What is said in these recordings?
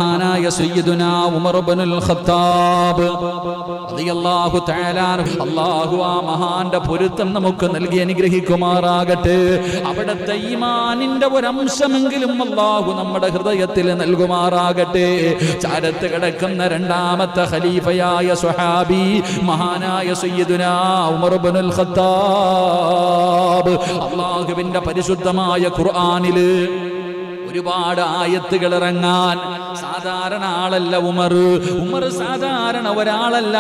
മഹാനായ സയ്യിദുനാ ഉമർ ഇബ്നുൽ ഖത്താബ് റളിയല്ലാഹു തആല അല്ലാഹു ആ മഹാന്റെ പൊരുത്തം നമുക്ക് നൽകി അനുഗ്രഹിക്കുമാറാകട്ടെ. അവിടുത്തെ ഈമാനിന്റെ ഒരംശമെങ്കിലും അല്ലാഹു നമ്മുടെ ഹൃദയത്തിൽ നൽകുമാറാകട്ടെ. ചാരത്ത് കിടക്കുന്ന രണ്ടാമത്തെ ഖലീഫയായ സ്വഹാബി മഹാനായ സയ്യിദുനാ ഉമർ ഇബ്നുൽ ഖത്താബ്. അല്ലാഹുവിന്റെ പരിശുദ്ധമായ ഖുർആനിൽ ഒരുപാട് ആയത്തുകൾ ഇറങ്ങാൻ സാധാരണ ആളല്ല ഉമർ. സാധാരണ ഒരാളല്ല.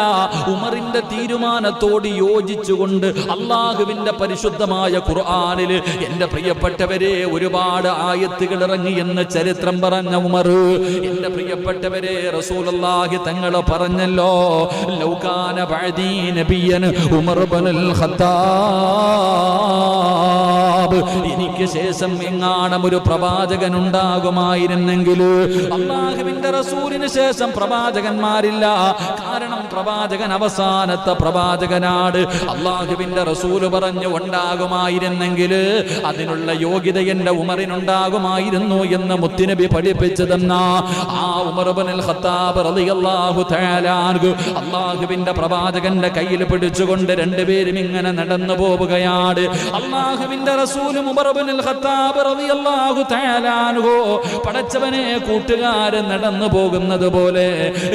ഉമറിന്റെ തീരുമാനത്തോട് യോജിച്ചുകൊണ്ട് അള്ളാഹുവിന്റെ പരിശുദ്ധമായ ഖുർആനിൽ എന്റെ പ്രിയപ്പെട്ടവരെ ഒരുപാട് ആയത്തുകൾ ഇറങ്ങി എന്ന് ചരിത്രം പറഞ്ഞ ഉമർ. എന്റെ പ്രിയപ്പെട്ടവരെ റസൂലുള്ളാഹി തങ്ങൾ പറഞ്ഞല്ലോ, ലൗകാന ബഅദീ നബിയൻ ഉമർ ഇബ്നുൽ ഖത്താബ്. എനിക്ക് ശേഷം എങ്ങാനും ഒരു പ്രവാചകൻ ഉണ്ടാകുമായിരുന്നെങ്കിൽ. അല്ലാഹുവിന്റെ റസൂലിന് ശേഷം പ്രവാചകന്മാരില്ല. കാരണം പ്രവാചകൻ അവസാനത്തെ പ്രവാചകനാണ്. അല്ലാഹുവിന്റെ റസൂൽ പറഞ്ഞു ഉണ്ടാകുമായിരുന്നെങ്കിൽ അതിനുള്ള യോഗ്യത എന്റെ ഉമറിനുണ്ടാകുമായിരുന്നു എന്ന് മുത്തുനബി പഠിപ്പിച്ചു തന്ന ആ ഉമർ ഇബ്നുൽ ഖത്താബ് റളിയല്ലാഹു തആല അൻഹു അല്ലാഹുവിന്റെ പ്രവാചകന്റെ കയ്യിൽ പിടിച്ചുകൊണ്ട് രണ്ടുപേരും ഇങ്ങനെ നടന്നു പോവുകയാണ്. അല്ലാഹുവിന്റെ റസൂലും ഉമർ ഇബ്നുൽ ഖത്താബ് റളിയല്ലാഹു തആല അൻഹു പടച്ചവനെ കൂട്ടുകാരൻ നടന്നു പോകുന്നത് പോലെ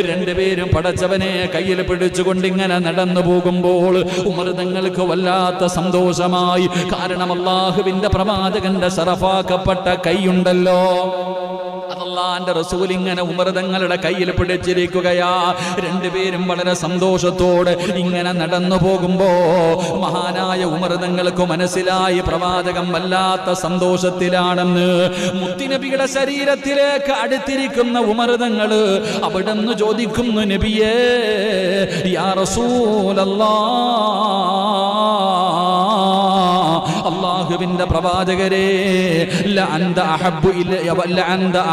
രണ്ടുപേരും പടച്ചവനെ കയ്യിൽ പിടിച്ചുകൊണ്ട് ഇങ്ങനെ നടന്നു പോകുമ്പോൾ ഉമർ തങ്ങൾക്ക് വല്ലാത്ത സന്തോഷമായി. കാരണം അല്ലാഹുവിന്റെ പ്രവാചകന്റെ ശറഫാക്കപ്പെട്ട കൈയുണ്ടല്ലോ, അല്ലാഹുവിന്റെ റസൂൽ ഇങ്ങനെ ഉമർ തങ്ങളുടെ കയ്യിൽ പിടിച്ചിരിക്കുകയാ. രണ്ടുപേരും വളരെ സന്തോഷത്തോടെ ഇങ്ങനെ നടന്നു പോകുമ്പോ മഹാനായ ഉമർ തങ്ങൾക്ക് മനസ്സിലായി പ്രവാചകൻ വല്ലാത്ത സന്തോഷത്തിലാണെന്ന്. മുത്തുനബിയുടെ ശരീരത്തിലേക്ക് അടുത്തിരിക്കുന്ന ഉമർ തങ്ങൾ അവിടുന്ന് ചോദിക്കുന്നു, നബിയേ യാ റസൂലല്ലാഹ്, അല്ലാഹുവിന്റെ പ്രവാചകരെ, ലഅന്ത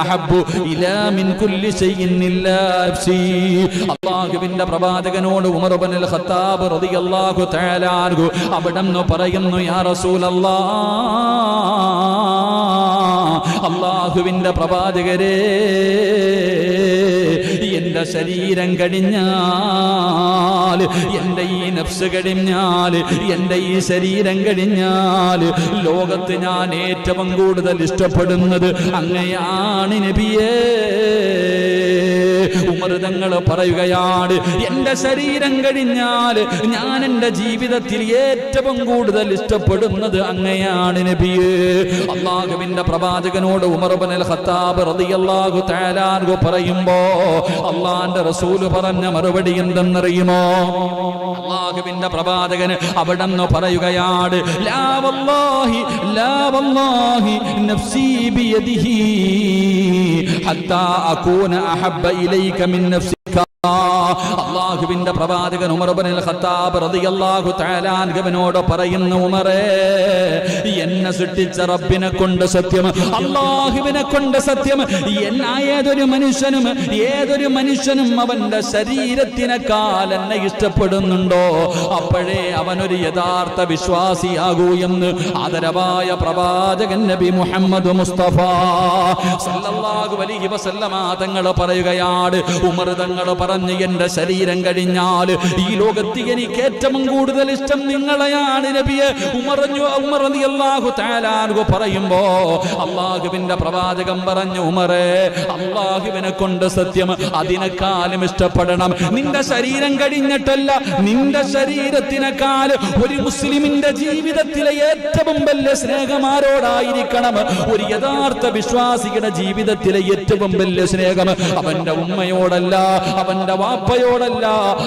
അഹബ്ബു ഇലാ മിൻ കുല്ലി ശൈഇൻ ഇല്ലാ നഫ്സി. അല്ലാഹുവിന്റെ പ്രവാചകനോട് ഉമർ ഇബ്നുൽ ഖത്താബ് റളിയല്ലാഹു തആല അൻഹു അവിടുന്ന് പറയുന്നു, യാ റസൂലല്ലാഹ്, അല്ലാഹുവിന്റെ പ്രവാചകരെ, എന്റെ ശരീരം കഴിഞ്ഞാൽ, എന്റെ ഈ നഫ്സ് കഴിഞ്ഞാൽ, എന്റെ ഈ ശരീരം കഴിഞ്ഞാൽ ലോകത്ത് ഞാൻ ഏറ്റവും കൂടുതൽ ഇഷ്ടപ്പെടുന്നത് അങ്ങയാണ് നബിയേ. ഉമർ തങ്ങൾ പറയുകയാണ്, എന്റെ ശരീരം കഴിഞ്ഞാൽ ഞാൻ എന്റെ ജീവിതത്തിൽ ഏറ്റവും കൂടുതൽ ഇഷ്ടപ്പെടുന്നത് അങ്ങയാണ് നബിയേ. അല്ലാഹുവിന്റെ പ്രവാചകനോട് ഉമർ ഇബ്നുൽ ഖത്താബ് റളിയല്ലാഹു തആല അൻഹു പറയുമ്പോ അല്ലാഹുവിന്റെ റസൂൽ പറഞ്ഞ മറുപടി എന്തെന്നറിയുമോ? അല്ലാഹുവിന്റെ പ്രവാചകൻ അവിടെന്ന് പറയുകയാണ്, ലാ വല്ലാഹി ലാ വല്ലാഹി നഫ്സി ബിയദിഹി ഹത്താ അകൂന അഹബ്ബ ഇലൈക മിൻ നഫ്സിക. അല്ലാഹുവിന്റെ പ്രവാചകൻ ഉമർ ഇബ്നുൽ ഖത്താബ് റളിയല്ലാഹു തആല അൻഹുവിനോട് പറയുന്നു, ഉമറേ, എന്നെ സൃഷ്ടിച്ച റബ്ബിനെ കൊണ്ട് സത്യം, അല്ലാഹുവിനെ കൊണ്ട് സത്യം, ഏതൊരു മനുഷ്യനും അവന്റെ ശരീരത്തിനേക്കാൾ എന്നെ ഇഷ്ടപ്പെടുന്നുണ്ടോ അപ്പോഴേ അവനൊരു യഥാർത്ഥ വിശ്വാസിയാകൂ എന്ന് ആദരവായ പ്രവാചകൻ നബി മുഹമ്മദ് മുസ്തഫ സല്ലല്ലാഹു അലൈഹി വസല്ലമ തങ്ങൾ പറയുകയാണ്, ഉമർ തങ്ങൾ പറഞ്ഞു, എന്റെ ശരീരം കഴിഞ്ഞാൽ ഈ ലോകത്ത് എനിക്ക് ഏറ്റവും കൂടുതൽ ഇഷ്ടം നിങ്ങളെയാണ് നബിയെ. ഉമർ റളിയല്ലാഹു തആല അൻഹു പറയുമ്പോ അല്ലാഹുവിന്റെ പ്രവാചകൻ പറഞ്ഞു, ഉമറേ, അല്ലാഹുവിനെ കൊണ്ട് സത്യം, അതിനേക്കാളും ഇഷ്ടപ്പെടണം നിന്റെ ശരീരം കഴിഞ്ഞിട്ടല്ല, നിന്റെ ശരീരത്തിനേക്കാൾ ഒരു മുസ്ലിമിന്റെ ജീവിതത്തിലെ ഏറ്റവും വലിയ സ്നേഹം ആരോടായിരിക്കണം? ഒരു യഥാർത്ഥ വിശ്വാസിയുടെ ജീവിതത്തിലെ ഏറ്റവും വലിയ സ്നേഹം അവന്റെ ഉമ്മയോടല്ല, അവന്റെ വാപ്പയോടല്ല,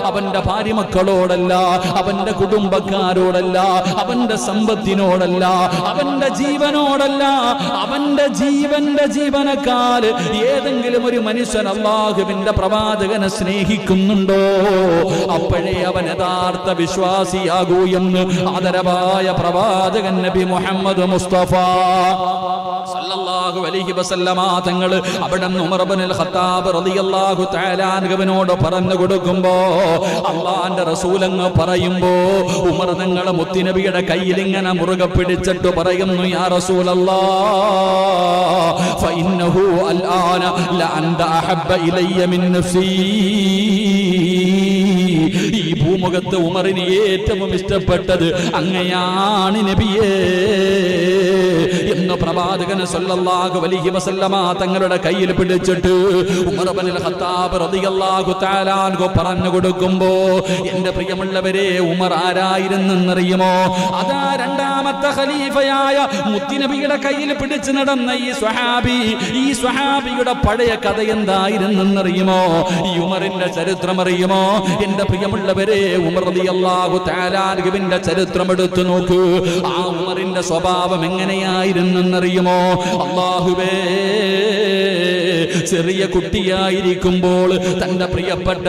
അവന്റെ ഭാര്യ മക്കളോടല്ല, അവന്റെ കുടുംബക്കാരോടല്ല, അവന്റെ സമ്പത്തിനോടല്ല, അവന്റെ ജീവനോടല്ല. അവന്റെ ജീവനേക്കാൾ ഏതെങ്കിലും ഒരു മനുഷ്യൻ അല്ലാഹുവിന്റെ പ്രവാചകനെ സ്നേഹിക്കുന്നുണ്ടോ അപ്പോഴേ അവൻ യഥാർത്ഥ വിശ്വാസിയാകൂ എന്ന് ആദരവായ പ്രവാചകൻ നബി മുഹമ്മദ് മുസ്തഫ സല്ലല്ലാഹു അലൈഹി വസല്ലമ തങ്ങൾ അവിടെ ഉമർ ഇബ്നുൽ ഖത്താബ് റളിയല്ലാഹു തആല അൻഹുവിനോട് പറഞ്ഞു കൊടുക്കുമ്പോ അല്ലാഹുവിന്റെ റസൂൽ അങ്ങ് പറയുമ്പോ ഉമർ തങ്ങൾ മുത്തുനബിയുടെ കയ്യിൽ ഇങ്ങനെ മുറുകെ പിടിച്ചിട്ട് പറയുന്നു യാ റസൂലല്ലാഹ് ഫഇന്നഹു അൽആന ലഅൻത അഹബ്ബ ഇലയ്യ മിൻ നഫ്സി ഈ ഭൂമുഖത്ത് ഉമറിന് ഏറ്റവും ഇഷ്ടപ്പെട്ടത് അങ്ങയാണ് നബിയേ എന്ന് പ്രവാചകൻ സല്ലല്ലാഹു അലൈഹി വസല്ലമ തങ്ങളുടെ കയ്യിൽ പിടിച്ചിട്ട് ഉമർ ഇബ്നുൽ ഖത്താബ് റളിയല്ലാഹു തആല അൻഹു പറഞ്ഞു കൊടുക്കുമ്പോ എന്റെ പ്രിയമുള്ളവരെ ഉമർ ആരായിരുന്നെന്നറിയുമോ? അതാ രണ്ടാമത്തെ ഖലീഫയായ മുത്തുനബിയുടെ കയ്യിൽ പിടിച്ചു നടന്ന ഈ സ്വഹാബിയുടെ പഴയ കഥ എന്തായിരുന്നെന്നറിയുമോ? ഈ ഉമറിന്റെ ചരിത്രം അറിയുമോ? എന്റെ പ്രിയമുള്ളവരെ ഉമർ റളിയല്ലാഹു തആല അൻഹുവിന്റെ ചരിത്രം എടുത്തു നോക്കൂ. ആ ഉമറിന്റെ സ്വഭാവം എങ്ങനെയായിരുന്നെന്നറിയുമോ? അല്ലാഹുവേ, ചെറിയ കുട്ടിയായിരിക്കുമ്പോൾ തന്റെ പ്രിയപ്പെട്ട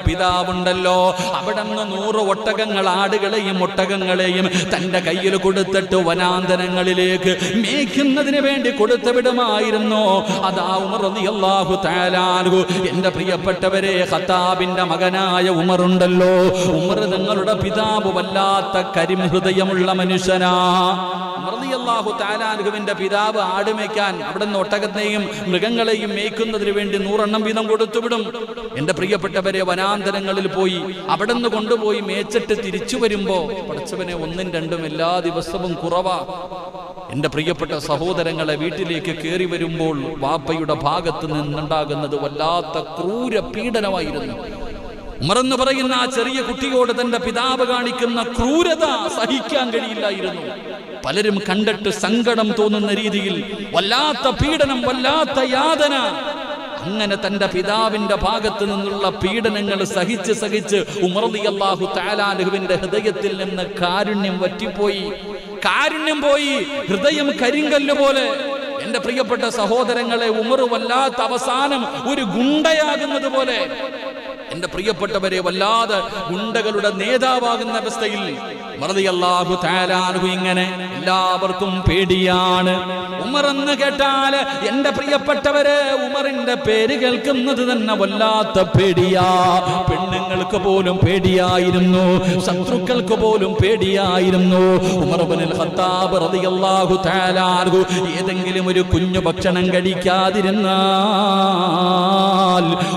പിതാവുണ്ടല്ലോ, അവിടെ നിന്ന് 100 ഒട്ടകങ്ങൾ, ആടുകളെയും ഒട്ടകങ്ങളെയും തന്റെ കയ്യിൽ കൊടുത്തിട്ട് വനാന്തരങ്ങളിലേക്ക് മേയ്ക്കുന്നതിന് വേണ്ടി കൊടുത്തു വിടുമായിരുന്നു. അതാ ഉമർ റളിയല്ലാഹു തആല അൻഹു. എന്റെ പ്രിയപ്പെട്ടവരെ, ഖത്താബിന്റെ മകനായ ഉമറുണ്ടല്ലോ, ഉമർ തങ്ങളുടെ പിതാവ് വല്ലാത്ത കരിമഹൃദയമുള്ള മനുഷ്യനാ. റളിയല്ലാഹു തആല അൻഹുവിന്റെ പിതാവ് ആടുമേയ്ക്കാൻ അവിടെ നിന്ന് ഒട്ടകത്തെയും മൃഗങ്ങളെയും മേയ്ക്കുന്നതിന് വേണ്ടി 100 എണ്ണം വീതം കൊടുത്തുവിടും. എന്റെ പ്രിയപ്പെട്ടവരെ, വനാന്തരങ്ങളിൽ പോയി അവിടെ നിന്ന് കൊണ്ടുപോയി മേച്ചിട്ട് തിരിച്ചു വരുമ്പോ പടച്ചവനെ 1ഉം 2ഉം എല്ലാ ദിവസവും കുറവാ. എന്റെ പ്രിയപ്പെട്ട സഹോദരങ്ങളെ, വീട്ടിലേക്ക് കയറി വരുമ്പോൾ വാപ്പയുടെ ഭാഗത്ത് നിന്നുണ്ടാകുന്നത് വല്ലാത്ത ക്രൂര പീഡനമായിരുന്നു. ഉമറെന്ന് പറയുന്ന ആ ചെറിയ കുട്ടിയോട് തന്റെ പിതാവ് കാണിക്കുന്ന ക്രൂരത സഹിക്കാൻ കഴിയില്ലായിരുന്നു. പലരും കണ്ടിട്ട് സങ്കടം തോന്നുന്ന രീതിയിൽ വല്ലാത്ത പീഡനം, വല്ലാത്ത യാതന. അങ്ങനെ തന്റെ പിതാവിന്റെ ഭാഗത്ത് നിന്നുള്ള പീഡനങ്ങൾ സഹിച്ച് ഉമർ റളിയല്ലാഹു തആല അൻഹുവിന്റെ ഹൃദയത്തിൽ നിന്ന് കാരുണ്യം പോയി, ഹൃദയം കരിങ്കല്ല് പോലെ. എന്റെ പ്രിയപ്പെട്ട സഹോദരങ്ങളെ, ഉമർ വല്ലാത്ത അവസാനം ഒരു ഗുണ്ടയാകുന്നത് പോലെ. എന്റെ പ്രിയപ്പെട്ടവരെ, വല്ലാതെ ഗുണ്ടകളുടെ നേതാവാകുന്ന അവസ്ഥയിൽ റളിയല്ലാഹു തആല അൻഹു ഇങ്ങനെ എല്ലാവർക്കും പേടിയാണ്. ഉമർ എന്ന് കേട്ടാൽ എന്റെ പ്രിയപ്പെട്ടവരെ, ഉമറിന്റെ പേര് കേൾക്കുന്നത് തന്നെ വല്ലാത്ത പേടിയാ. പെണ്ണുങ്ങൾക്ക് പോലും പേടിയായിരുന്നു, ശത്രുക്കൾക്ക് പോലും പേടിയായിരുന്നു. ഉമർ ഇബ്നുൽ ഖത്താബ് റളിയല്ലാഹു തആല അൻഹു ഏതെങ്കിലും ഒരു കുഞ്ഞു ഭക്ഷണം കഴിക്കാതിരുന്നാൽ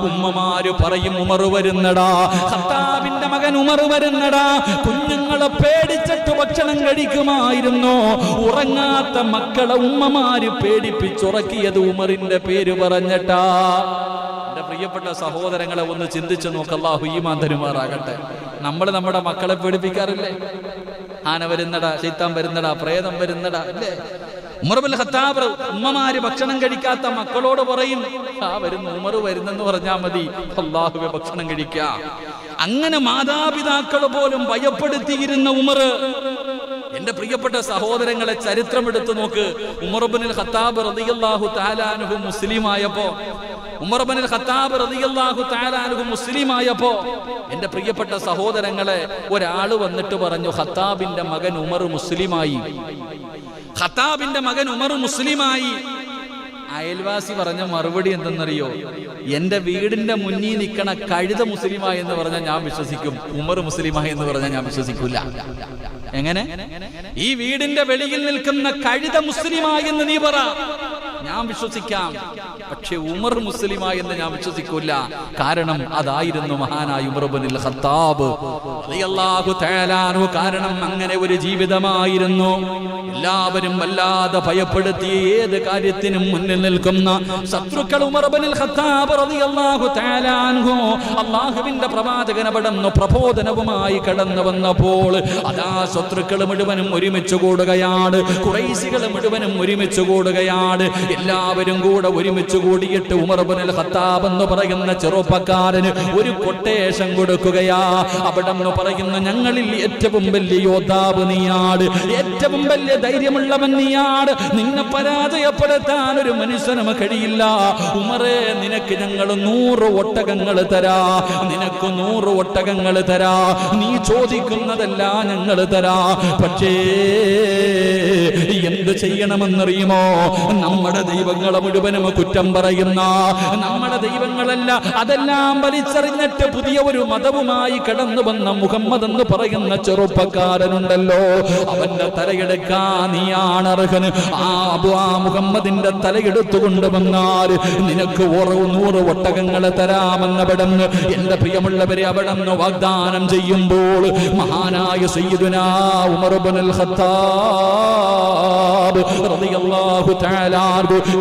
ഉമ്മമാര് പറയും, ഉമർ വരുന്നടാ, ഖത്താബിന്റെ മകൻ ഉമർ വരുന്നടാ. കുഞ്ഞുങ്ങളെ പേടിച്ചിട്ട് ഭക്ഷണം കഴിക്കുമായിരുന്നു. ഉറങ്ങാത്ത മക്കളെ ഉമ്മമാര് പേടിപ്പിച്ചുറക്കിയത് ഉമറിന്റെ പേര് പറഞ്ഞിട്ടാ. എന്റെ പ്രിയപ്പെട്ട സഹോദരങ്ങളെ, ഒന്ന് ചിന്തിച്ചു നോക്ക്. അല്ലാഹു ഈമാൻ തരുമാറാകട്ടെ. നമ്മൾ നമ്മുടെ മക്കളെ പേടിപ്പിക്കാറില്ലേ? ആന വരുന്നടാ, ശൈത്താൻ വരുന്നടാ, പ്രേതം വരുന്നടാ, അല്ലേ? ഉമർ ഇബ്നുൽ ഖത്താബ് ഉമ്മമാര് ഭക്ഷണം കഴിക്കാത്ത മക്കളോട് പറയും, വരുന്നു, ഉമർ വരുന്നെന്ന് പറഞ്ഞാൽ മതി, അല്ലാഹുവേ ഭക്ഷണം കഴിക്കാം. അങ്ങനെ മാതാപിതാക്കൾ പോലും ഭയപ്പെടുത്തിയിരുന്ന ഉമർ. എന്റെ പ്രിയപ്പെട്ട സഹോദരങ്ങളെ, ചരിത്രം എടുത്തു നോക്ക്. ഉമർ ഇബ്നുൽ ഖത്താബ് റളിയല്ലാഹു തആല അൻഹു മുസ്ലിമായപ്പോ എന്റെ പ്രിയപ്പെട്ട സഹോദരങ്ങളെ, ഒരാള് വന്നിട്ട് പറഞ്ഞു, ഖത്താബിന്റെ മകൻ ഉമർ മുസ്ലിമായി. അയൽവാസി പറഞ്ഞ മറുപടി എന്തെന്നറിയോ? എന്റെ വീടിന്റെ മുന്നിൽ നിൽക്കണ കഴുത മുസ്ലിമായി എന്ന് പറഞ്ഞാൽ ഞാൻ വിശ്വസിക്കും, ഉമർ മുസ്ലിമായി എന്ന് പറഞ്ഞാൽ ഞാൻ വിശ്വസിക്കൂല. എങ്ങനെ? ഈ വീടിന്റെ വെളിയിൽ നിൽക്കുന്ന കഴുത മുസ്ലിമായി എന്ന് നീ പറ, ഞാൻ വിശ്വസിക്കാം. പക്ഷെ ഉമർ മുസ്ലിമായി എന്ന് ഞാൻ വിശ്വസിക്കൂല. കാരണം അതായിരുന്നു മഹാനായ ഉമർ ഇബ്നുൽ ഖത്താബ് റളിയല്ലാഹു തആല അൻഹു. കാരണം അങ്ങനെ ഒരു ജീവിതമായിരുന്നു. എല്ലാവരും വല്ലാതെ ഭയപ്പെടുത്തി ഏത് കാര്യത്തിനും മുന്നിൽ നിൽക്കുന്ന ശത്രുക്കൾ ഉമർ ഇബ്നുൽ ഖത്താബ് റളിയല്ലാഹു തആല അൻഹു. അല്ലാഹുവിന്റെ പ്രവാചകൻ അവിടുന്ന് പ്രബോധനവുമായി കടന്നു വന്നപ്പോൾ അതാ ശത്രുക്കൾ മുഴുവനും ഒരുമിച്ച് കൂടുകയാണ്, ഖുറൈശികൾ മുഴുവനും ഒരുമിച്ച് കൂടുകയാണ്. എല്ലാവരും കൂടെ ഒരുമിച്ച് കൂടിയിട്ട് ഉമർ ഇബ്നുൽ ഖത്താബ് എന്ന് പറയുന്ന ചെറുപ്പക്കാരന് ഒരു കൊട്ടേഷൻ കൊടുക്കുകയാ. അവിടെ നിന്ന് പറയുന്നു, ഞങ്ങളിൽ ഏറ്റവും വലിയ യോദ്ധാവ് നീയാണ്, ഏറ്റവും വലിയ ധൈര്യമുള്ളവൻ നീയാണ്, നിന്നെ പരാജയപ്പെടുത്താൻ ഒരു മനുഷ്യനും കഴിയില്ല. ഉമറേ, നിനക്ക് ഞങ്ങൾ 100 ഒട്ടകങ്ങൾ തരാ, നിനക്ക് 100 ഒട്ടകങ്ങൾ തരാ, നീ ചോദിക്കുന്നതല്ല ഞങ്ങൾ തരാ. പക്ഷേ എന്ത് ചെയ്യണമെന്നറിയുമോ? നമ്മുടെ ദൈവങ്ങളെ മുഴുവനും കുറ്റം പറയുന്ന, നമ്മുടെ ദൈവങ്ങളല്ല അതെല്ലാം വലിച്ചെറിഞ്ഞിട്ട് പുതിയ ഒരു മതവുമായി കടന്നു വന്ന മുഹമ്മദ് എന്ന് പറയുന്ന ചെറുപ്പക്കാരനുണ്ടല്ലോ, അവന്റെ തലയെടുക്കാൻ നീയാണ് അർഹൻ. ആ മുഹമ്മദിന്റെ തലയെടുത്തു കൊണ്ടുവന്നാൽ നിനക്ക് 100 ഒട്ടകങ്ങൾ തരാമെന്നവിടന്ന് എന്റെ പ്രിയമുള്ളവരെ അവിടന്ന് വാഗ്ദാനം ചെയ്യുമ്പോൾ മഹാനായ സയ്യിദുനാ ഉമർ ഇബ്നുൽ ഖത്താബ് റളിയല്ലാഹു തആല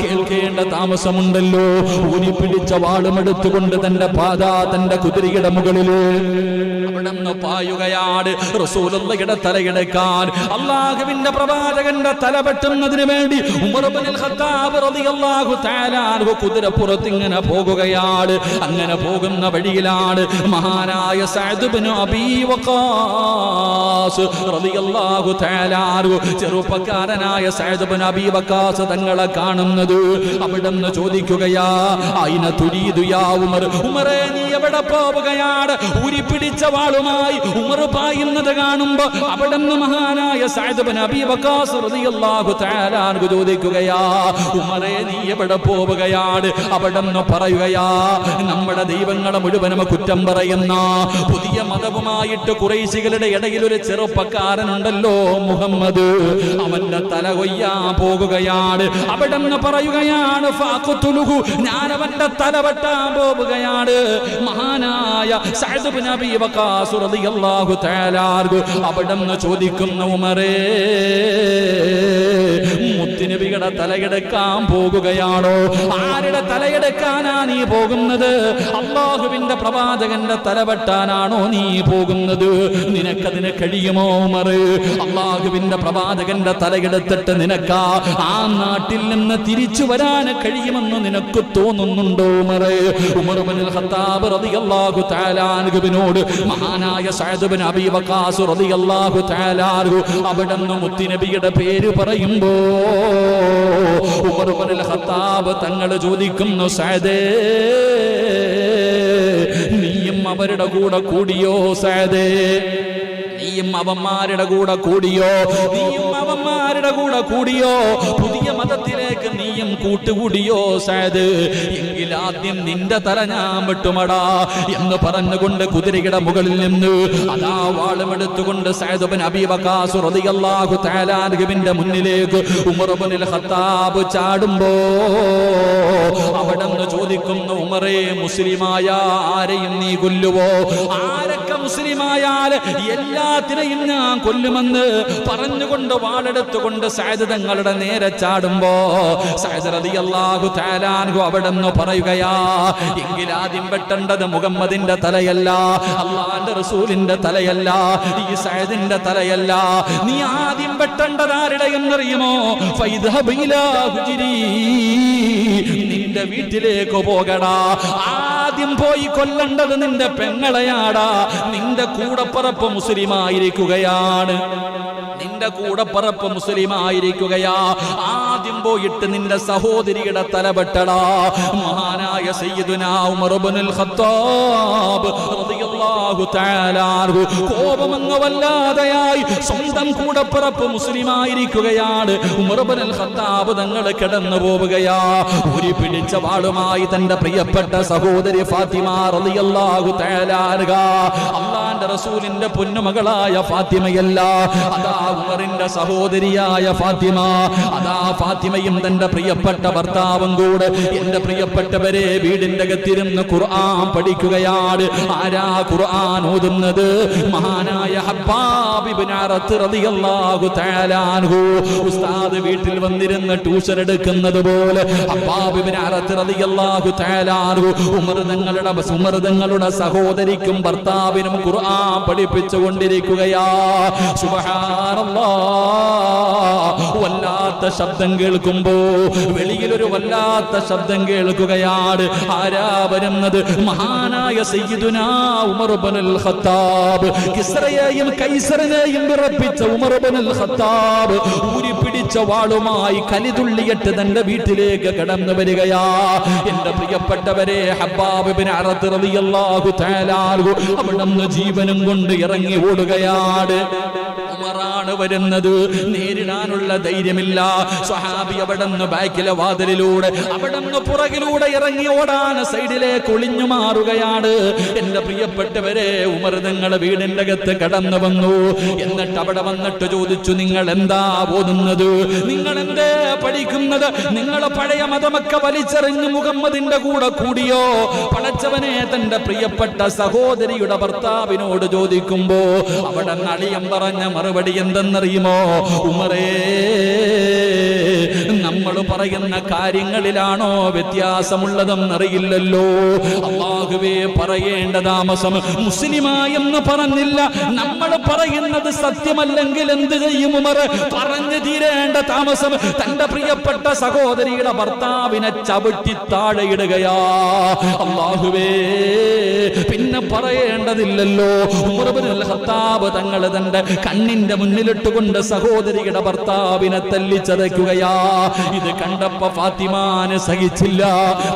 കേൾക്കേണ്ട താമസമുണ്ടല്ലോ. ഊരി പിടിച്ച വാളുമെടുത്തുകൊണ്ട് തന്റെ തന്റെ കുതിരയുടെ മുകളില് അവിടന്ന് പായുകയാണ്. റസൂലുള്ളാഹിയുടെ തലയെടുക്കാൻ, അല്ലാഹുവിന്റെ പ്രവാചകന്റെ തല വെട്ടുന്നതിന് വേണ്ടി ഉമർ ഇബ്നുൽ ഖത്താബ് റളിയല്ലാഹു തആല കുതിരപ്പുറത്ത് ഇങ്ങനെ പോകുകയാണ്. അങ്ങനെ പോകുന്ന വഴിയിലാണ് മഹാനായ സഅദ് ഇബ്നു അബീ വഖാസ് റളിയല്ലാഹു തആല ചെറുപ്പക്കാരനായ സഅദ് ഇബ്നു അബീ വഖാസ് തങ്ങളെ കാണുന്നത്. അവിടുന്ന് ചോദിക്കുകയാ, അയിന തുരീദു യാ ഉമർ, ഉമറേ നീ എവിടെ പോവുകയാണ്? ഊരി പിടിച്ച വാളുമായി ഉമർ പായുന്നത് കാണുമ്പോ അവിടുന്ന് മഹാനായ സഅദ് ഇബ്നു അബീ വഖാസ് റളിയല്ലാഹു തആല ചോദിക്കുകയാ, ഉമറേ നീ എവിടെ പോവുകയാണ്? അവിടുന്ന് പറയുകയാ, നമ്മുടെ ദൈവങ്ങളെ മുഴുവനും കുറ്റം പറയുന്ന പുതിയ മതവുമായിട്ട് ഖുറൈശികളുടെ ഇടയിൽ ഒരു ചെറുപ്പക്കാരനുണ്ടല്ലോ മുഹമ്മദ്, അവന്റെ തല കൊയ്യാൻ പോകുകയാണ്. അവിടുന്ന് പറയുകയാണ്, ഫഖ്തുലുഹു, ഞാൻ അവന്റെ തല വെട്ടാൻ പോവുകയാണ്. മഹാനായ സഅദ് ഇബ്നു അബീ വഖാസ് റളിയല്ലാഹു തആല അവിടുന്ന് ചോദിക്കുന്നു, ഉമറേ മുത്തുനബിയുടെ തലയെടുക്കാൻ പോകുകയാണോ? ആരുടെ തലയെടുക്കാനാ നീ പോകുന്നത്? അല്ലാഹുവിന്റെ പ്രവാചകന്റെ തല വെട്ടാനാണോ നീ പോകുന്നത്? നിനക്കതിന് കഴിയുമോ ഉമർ? അല്ലാഹുവിന്റെ പ്രവാചകന്റെ തലയെടുത്തിട്ട് നിനക്ക് ആ നാട്ടിൽ നിന്ന് തിരിച്ചു വരാൻ കഴിയുമെന്ന് നിനക്ക് തോന്നുന്നുണ്ടോ ഉമർ? ഉമർ ഇബ്നുൽ ഖത്താബ് റളിയല്ലാഹു തആല അൻഹുവിനോട് മഹാനായ സഅദ് ഇബ്നു അബീ വഖാസ് റളിയല്ലാഹു തആല അവിടുന്ന് മുത്തുനബിയുടെ പേര് പറയുമ്പോ ഉമർ ഇബ്നുൽ ഖത്താബ് തങ്ങൾ ചോദിക്കുന്നു, സഅദേ നീയും അവരുടെ കൂടെ കൂടിയോ? സഅദേ നീയും അവന്മാരുടെ കൂടെ കൂടിയോ? നീയും അവന്മാരുടെ കൂടെ കൂടിയോ? പുതിയ മതത്തിലേക്ക് നീയും കൂട്ടുകൂടിയോ സഅദ്? എങ്കിൽ ആദ്യം നിന്റെ തല ഞാൻ വെട്ടുമടാ എന്ന് പറഞ്ഞുകൊണ്ട് കുതിരയുടെ മുകളിൽ നിന്ന് അതാ വാളുമെടുത്തുകൊണ്ട് സഅദ് ഇബ്നു അബീ വഖാസ് റളിയല്ലാഹു തആല അൻഹുവിന്റെ മുന്നിലേക്ക് ഉമർ ഇബ്നുൽ ഖത്താബ് ചാടുമ്പോ അവിടുന്ന് ചോദിക്കുന്നു, ഉമറേ മുസ്ലിമായ ആരെയും നീ കൊല്ലുവോ? ആരൊക്കെ മുസ്ലിമായാൽ എല്ലാത്തിനെയും ഞാൻ കൊല്ലുമെന്ന് പറഞ്ഞുകൊണ്ട് വാളെടുത്തുകൊണ്ട് സഅദ് തങ്ങളുടെ നേരെ ചാടുമ്പോ സഅദ് റളിയല്ലാഹു തആല അൻഹു അവിടുന്ന് പറയുകയാ, എങ്കിൽ ആദ്യം വെട്ടേണ്ടത് മുഹമ്മദിന്റെ തലയല്ല, അല്ലാഹുവിന്റെ റസൂലിന്റെ തലയല്ല, ഈ സഅദിന്റെ തലയല്ല. നീ ആദ്യം വെട്ടേണ്ടത് ആരുടെ എന്നറിയുമോ? ഫൈദ്ഹബ് ഇലാ ഹുജ്രി, നിന്റെ വീട്ടിലേക്ക് പോകടാ. ആദ്യം പോയി കൊല്ലേണ്ടത് നിന്റെ പെങ്ങളെയാടാ. നിന്റെ കൂടപ്പറപ്പ് മുസ്ലിമായിരിക്കുകയാണ്, നിന്റെ കൂടപ്പറപ്പ് മുസ്ലിമായിരിക്കുകയാ. ആദ്യം പോയിട്ട് നിന്റെ സഹോദരിയുടെ തല വെട്ടടാ. മഹാനായ സയ്യിദുനാ ഉമർ ഇബ്നുൽ ഖത്താബ് റളിയല്ലാഹു തആല അൻഹു കോപമങ്ങ് വല്ലാതെയായി. സ്വന്തം കൂടപ്പറപ്പ് മുസ്ലിമായിരിക്കുകയാണ്. ഉമർ ഇബ്നുൽ ഖത്താബ് തങ്ങൾ കിടന്നു പോവുകയാ. ഉരി പിടിച്ച വാളുമായി തന്റെ പ്രിയപ്പെട്ട സഹോദരി ഫാത്തിമ റളിയല്ലാഹു തആല അൻഹ, അല്ലാഹുവിന്റെ റസൂലിന്റെ പൊന്നുമകളായ ഫാത്തിമയല്ല, അതാ ഉമറിന്റെ സഹോദരിയായ ഫാത്തിമ. അതാ ഫാത്തിമയും തന്റെ പ്രിയപ്പെട്ട ഭർത്താവും കൂടെ എന്റെ പ്രിയപ്പെട്ടവരെ വീടിന്റെ അകത്തിരുന്ന് ഖുർആൻ പഠിക്കുകയാണ്. ആരാ ഖുർആൻ ഓതുന്നത് മഹാനായ ഹബ്ബാബ് ഇബ്നു അറത്ത് റളിയല്ലാഹു തആല അൻഹു. ഉസ്താദ് വീട്ടിൽ വന്നിരുന്ന് ട്യൂഷൻ എടുക്കുന്നത് പോലെ ഹബ്ബാബ് ഇബ്നു അറത്ത് റളിയല്ലാഹു തആല അൻഹു ഉമർ തങ്ങളുടെ സഹോദരിക്കും ഭർത്താവിനും ഖുർആൻ പഠിപ്പിച്ചു കൊണ്ടിരിക്കുകയാ. സുബ്ഹാനല്ലാഹ്, വല്ലാത്ത ശബ്ദം കേൾക്കുമ്പോ വെളിയിലൊരു വല്ലാത്ത ശബ്ദം കേൾക്കുകയാണ്. ആരാ വരുന്നത്? മഹാനായ സയ്യിദുനാ ഉമർ ഇബ്നുൽ ഖത്താബ്. കിസ്റയെയും കൈസറിനെയും വിറപ്പിച്ച ഉമർ ഇബ്നുൽ ഖത്താബ് ഊരിപ്പിടിച്ച വാളുമായി കലിതുള്ളിയിട്ട് തന്റെ വീട്ടിലേക്ക് കടന്നു വരികയാ. എന്റെ പ്രിയപ്പെട്ടവരെ, ഹബ്ബാബ് ഇബ്നു അറത്ത് റളിയല്ലാഹു തആല അൻഹു അവിടുന്ന് ജീവനും കൊണ്ട് ഇറങ്ങി ഓടുകയാണ്. ഉമറാണ് വരുന്നത്. നേരിടാനുള്ള ധൈര്യമില്ല. സ്വഹാബി അവിടുന്ന് ബാക്കിലെ വാതിലിലൂടെ അവിടുന്ന് പുറകിലൂടെ ഇറങ്ങി ഓടാൻ സൈഡിലേക്ക് ഒളിഞ്ഞു മാറുകയാണ്. എന്റെ പ്രിയപ്പെട്ടവരെ, ഉമർ തങ്ങളുടെ വീടിന്റെ അകത്ത് കടന്നു വന്നു. എന്നിട്ട് അവിടെ വന്നിട്ട് ചോദിച്ചു, നിങ്ങൾ എന്താ ഓതുന്നത്? നിങ്ങൾ എന്തേ പഠിക്കുന്നത്? നിങ്ങൾ പഴയ മതമൊക്കെ വലിച്ചെറിഞ്ഞ് മുഹമ്മദിന്റെ കൂടെ കൂടിയോ? പടച്ചവനെ തന്റെ പ്രിയപ്പെട്ട സഹോദരിയുടെ ഭർത്താവിനോട് ചോദിക്കുമ്പോ അവിടെ അളിയൻ പറഞ്ഞ മറുപടി എന്തെന്നറിയുമോ? ഉമറേ, നമ്മൾ പറയുന്ന കാര്യങ്ങളിലാണോ വ്യത്യാസമുള്ളതെന്നറിയില്ലല്ലോ. അല്ലാഹുവേ, പറയേണ്ട താമസം മുസ്ലിമായെന്ന് പറഞ്ഞില്ല. നമ്മൾ പറയുന്നത് സത്യമല്ലെങ്കിൽ എന്ത് ചെയ്യും ഉമർ? പറഞ്ഞു തീരേണ്ട താമസം തന്റെ പ്രിയപ്പെട്ട സഹോദരിയുടെ ഭർത്താവിനെ ചവിട്ടി താഴെയിടുകയാ. അല്ലാഹുവേ, പിന്നെ പറയേണ്ടതില്ലല്ലോ. ഉമർ ഇബ്നുൽ ഖത്താബ് തങ്ങൾ തന്റെ കണ്ണിന്റെ മുന്നിലിട്ടുകൊണ്ട് സഹോദരിയുടെ ഭർത്താവിനെ തല്ലിച്ചതയ്ക്കുകയാ. ഇത് കണ്ടപ്പോ ഫാത്തിമാന് സഹിച്ചില്ല.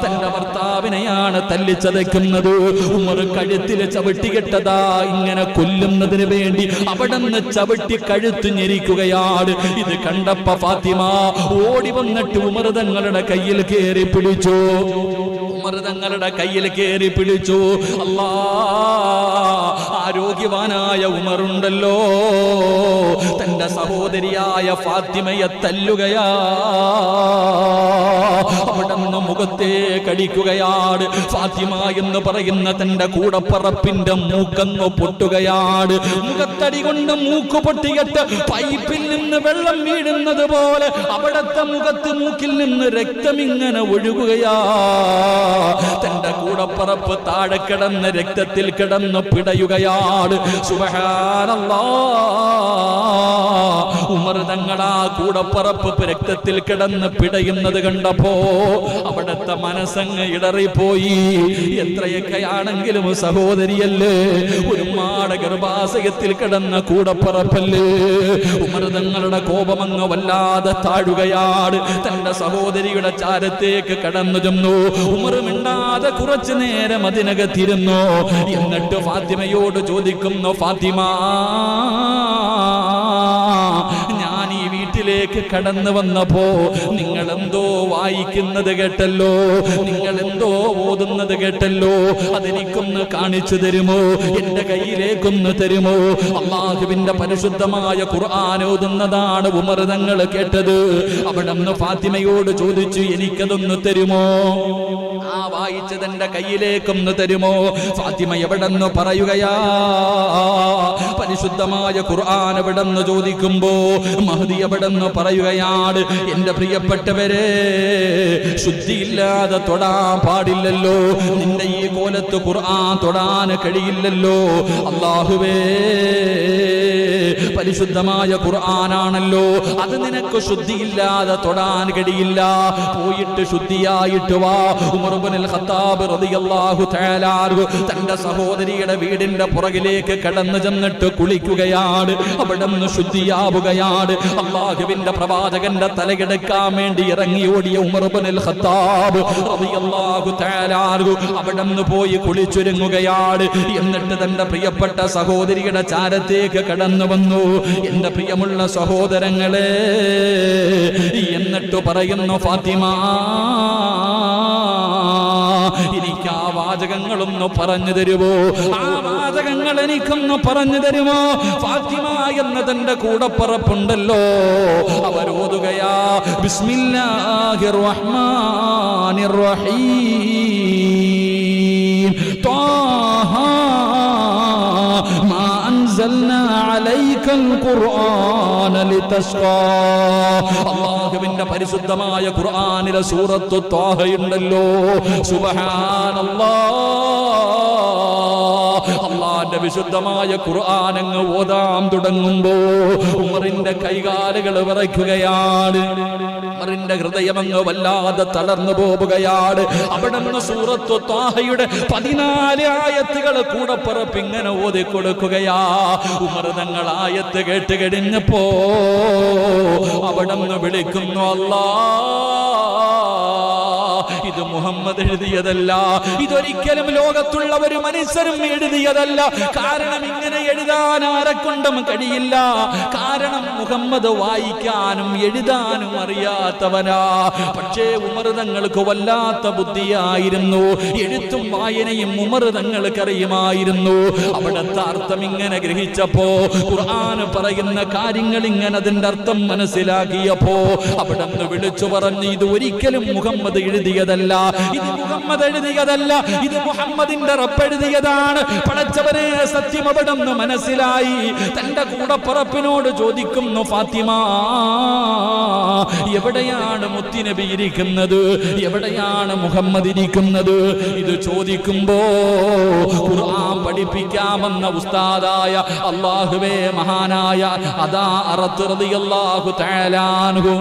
തന്റെ ഭർത്താവിനെയാണ് തല്ലിച്ചതയ്ക്കുന്നത്. ഉമർ കഴുത്തിൽ ചവിട്ടികെട്ടതാ ഇങ്ങനെ കൊല്ലുന്നതിന് വേണ്ടി അവിടുന്ന് ചവിട്ടി കഴുത്ത് ഞെരിക്കുകയാണ്. ഇത് കണ്ടപ്പോ ഫാത്തിമ ഓടി വന്നിട്ട് ഉമർ തങ്ങളുടെ കയ്യിൽ കയറി പിടിച്ചു. ഉമർ തങ്ങളുടെ കയ്യിൽ കയറി പിടിച്ചു. അല്ലാ, ആരോഗ്യവാനായ ഉമറുണ്ടല്ലോ, തന്റെ സഹോദരിയായ ഫാത്തിമയെ തല്ലുകയാ. അവിടുന്ന് മുഖത്തെ കടിക്കുകയാണ്. ഫാത്തിമ എന്ന് പറയുന്ന തന്റെ കൂടപ്പറപ്പിന്റെ മൂക്കങ്ങ് പൊട്ടുകയാണ്. മുഖത്തടി കൊണ്ട് മൂക്ക് പൊട്ടിയിട്ട് പൈപ്പിൽ നിന്ന് വെള്ളം വീഴുന്നത് പോലെ അവിടത്തെ മുഖത്ത് മൂക്കിൽ നിന്ന് രക്തമിങ്ങനെ ഒഴുകുകയാ. തന്റെ കൂടപ്പറപ്പ് താഴെ കിടന്ന് രക്തത്തിൽ കിടന്ന് പിടയുകയാണ്. സുബ്ഹാനല്ലാഹ്, ഉമർ തങ്ങളാ കൂടപ്പറപ്പ് രക്തത്തിൽ കിടന്ന് പിടയുന്നത് കണ്ടപ്പോ അവിടുത്തെ മനസ്സങ്ങ് ഇടറിപ്പോയി. എത്രയൊക്കെയാണെങ്കിലും സഹോദരിയല്ലേ, ഒരുപാട് ഗർഭാശയത്തിൽ കിടന്ന കൂടപ്പറപ്പല്ലേ. ഉമർ തങ്ങളുടെ കോപമങ്ങ് വല്ലാതെ താഴുകയാണ്. തന്റെ സഹോദരിയുടെ ചാരത്തേക്ക് കടന്നു ചെന്നു. ഉമർ മിണ്ടാതെ കുറച്ചു നേരം അതിനകത്തിരുന്നു. എന്നിട്ട് ഫാത്തിമയോട് ചോദിക്കുന്നു, ഫാത്തിമ, ഞാൻ ഈ വീട്ടിലേക്ക് കടന്നു വന്നപ്പോ നിങ്ങൾ എന്തോ വായിക്കുന്നത് കേട്ടല്ലോ, നിങ്ങൾ എന്തോ ഓതുന്നത് കേട്ടല്ലോ, അതെനിക്കൊന്ന് കാണിച്ചു തരുമോ? എന്റെ കയ്യിലേക്കൊന്ന് തരുമോ? അല്ലാഹുവിന്റെ പരിശുദ്ധമായ ഖുർആൻ ഓതുന്നതാണ് ഉമർ തങ്ങൾ കേട്ടത്. അവിടുന്ന് ഫാത്തിമയോട് ചോദിച്ചു, എനിക്കതൊന്ന് തരുമോ? ആ വായിച്ചത് എന്റെ കയ്യിലേക്കൊന്ന് തരുമോ? ഫാത്തിമ എവിടെന്ന് പറയുകയാ. പരിശുദ്ധമായ ഖുർആൻ എവിടെന്ന് ചോദിക്കുമ്പോ മഹ്ദി എവിടെന്ന് പറയുകയാണ്. എന്റെ പ്രിയപ്പെട്ടവരെ, ശുദ്ധിയില്ലാതെ തൊടാൻ പാടില്ലല്ലോ. നിന്റെ ഈ കോലത്ത് ഖുർആൻ തൊടാൻ കഴിയില്ലല്ലോ. അല്ലാഹുവേ, പരിശുദ്ധമായ ഖുർആനാണല്ലോ, അത് നിനക്ക് ശുദ്ധിയില്ലാതെ തൊടാൻ കഴിയില്ല. പോയിട്ട് ശുദ്ധിയായിട്ട് വാ. ഉമർ ഇബ്നുൽ ഖത്താബ് റളിയല്ലാഹു തആല അൻഹു തന്റെ സഹോദരിയുടെ വീടിന്റെ പുറകിലേക്ക് കടന്നു ചെന്നിട്ട് കുളിക്കുകയാണ്. അവിടുന്ന് ശുദ്ധിയാവുകയാണ്. അല്ലാഹുവിന്റെ പ്രവാചകന്റെ തലയെടുക്കാൻ വേണ്ടി ഇറങ്ങി ഓടിയ ഉമർ ഇബ്നുൽ ഖത്താബ് റളിയല്ലാഹു തആല അൻഹു അവിടുന്ന് പോയി കുളിച്ചൊരുങ്ങുകയാണ്. എന്നിട്ട് തന്റെ പ്രിയപ്പെട്ട സഹോദരിയുടെ ചാരത്തേക്ക് കടന്നു വന്നു. എന്റെ പ്രിയമുള്ള സഹോദരങ്ങളെ, എന്നിട്ട് പറയുന്നു, ഫാത്തിമ, എനിക്ക് ആ വാചകങ്ങളൊന്ന് പറഞ്ഞു തരുമോ? ആ വാചകങ്ങൾ എനിക്കൊന്ന് പറഞ്ഞു തരുമോ? ഫാത്തിമ എന്ന തന്റെ കൂടപ്പറപ്പുണ്ടല്ലോ, അവരോതുകയാ, ബിസ്മില്ലാഹിർ റഹ്മാനിർ റഹീം, ത്വാഹാ القرآن لتشقى അല്ലാഹുവിന്റെ പരിശുദ്ധമായ ഖുർആനിലെ സൂറത്തു ത്വാഹ ഉണ്ടല്ലോ സുബ്ഹാനല്ലാഹ് അല്ലാഹുവിന്റെ വിശുദ്ധമായ ഖുർആൻ അങ്ങ് ഓതാൻ തുടങ്ങുമ്പോ ഉമറിന്റെ കൈകാലുകൾ വിറയ്ക്കുകയാണ് ഉമറിന്റെ ഹൃദയം അങ്ങ് വല്ലാതെ തളർന്നു പോവുകയാണ് അവിടുന്ന് സൂറത്തു ത്വാഹയുടെ 14 ആയത്തുകൾ കൂടെ പറപ്പിങ്ങനെ ഓതി കൊടുക്കുകയാ ഉമർ തങ്ങൾ ആയത്ത് കേട്ട് കഴിഞ്ഞപ്പോ അവിടുന്ന് വിളിക്കുന്നു ഇത് മുഹമ്മദ് എഴുതിയതല്ല ഇതൊരിക്കലും ലോകത്തുള്ള ഒരു മനുഷ്യരും എഴുതിയതല്ല കാരണം ഇങ്ങനെ എഴുതാൻ ആരെക്കൊണ്ടും കഴിയില്ല കാരണം മുഹമ്മദ് വായിക്കാനും എഴുതാനും അറിയാത്തവനാ പക്ഷേ ഉമർ തങ്ങൾക്ക് വല്ലാത്ത ബുദ്ധിയായിരുന്നു എഴുത്തും വായനയും ഉമർ തങ്ങൾക്ക് അറിയുമായിരുന്നു അവിടുത്തെ അർത്ഥം ഇങ്ങനെ ഗ്രഹിച്ചപ്പോ ഖുർആൻ പറയുന്ന കാര്യങ്ങൾ ഇങ്ങനെ അതിന്റെ അർത്ഥം മനസ്സിലാക്കിയപ്പോ അവിടുന്ന് വിളിച്ചു പറഞ്ഞു ഇത് ഒരിക്കലും മുഹമ്മദ് എഴുതിയതല്ല ഇത് മുഹമ്മദ് എഴുതിയതല്ല ഇത് മുഹമ്മദിന്റെ റബ്ബ് എഴുതിയതാണ് പടച്ചവനെ സത്യം അവിടുന്ന് മനസ്സിലായി തന്റെ കൂടപ്പറപ്പിനോട് ചോദിക്കുന്നു ഫാത്തിമ എവിടെയാണ് മുത്തുനബി ഇരിക്കുന്നത് എവിടെയാണ് മുഹമ്മദ് ഇരിക്കുന്നത് ഇത് ചോദിക്കുമ്പോ ഖുർആൻ പഠിപ്പിക്കാമെന്ന ഉസ്താദായ അല്ലാഹുവേ മഹാനായ അദാ അറത്ത് റളിയല്ലാഹു തആല അൻഹു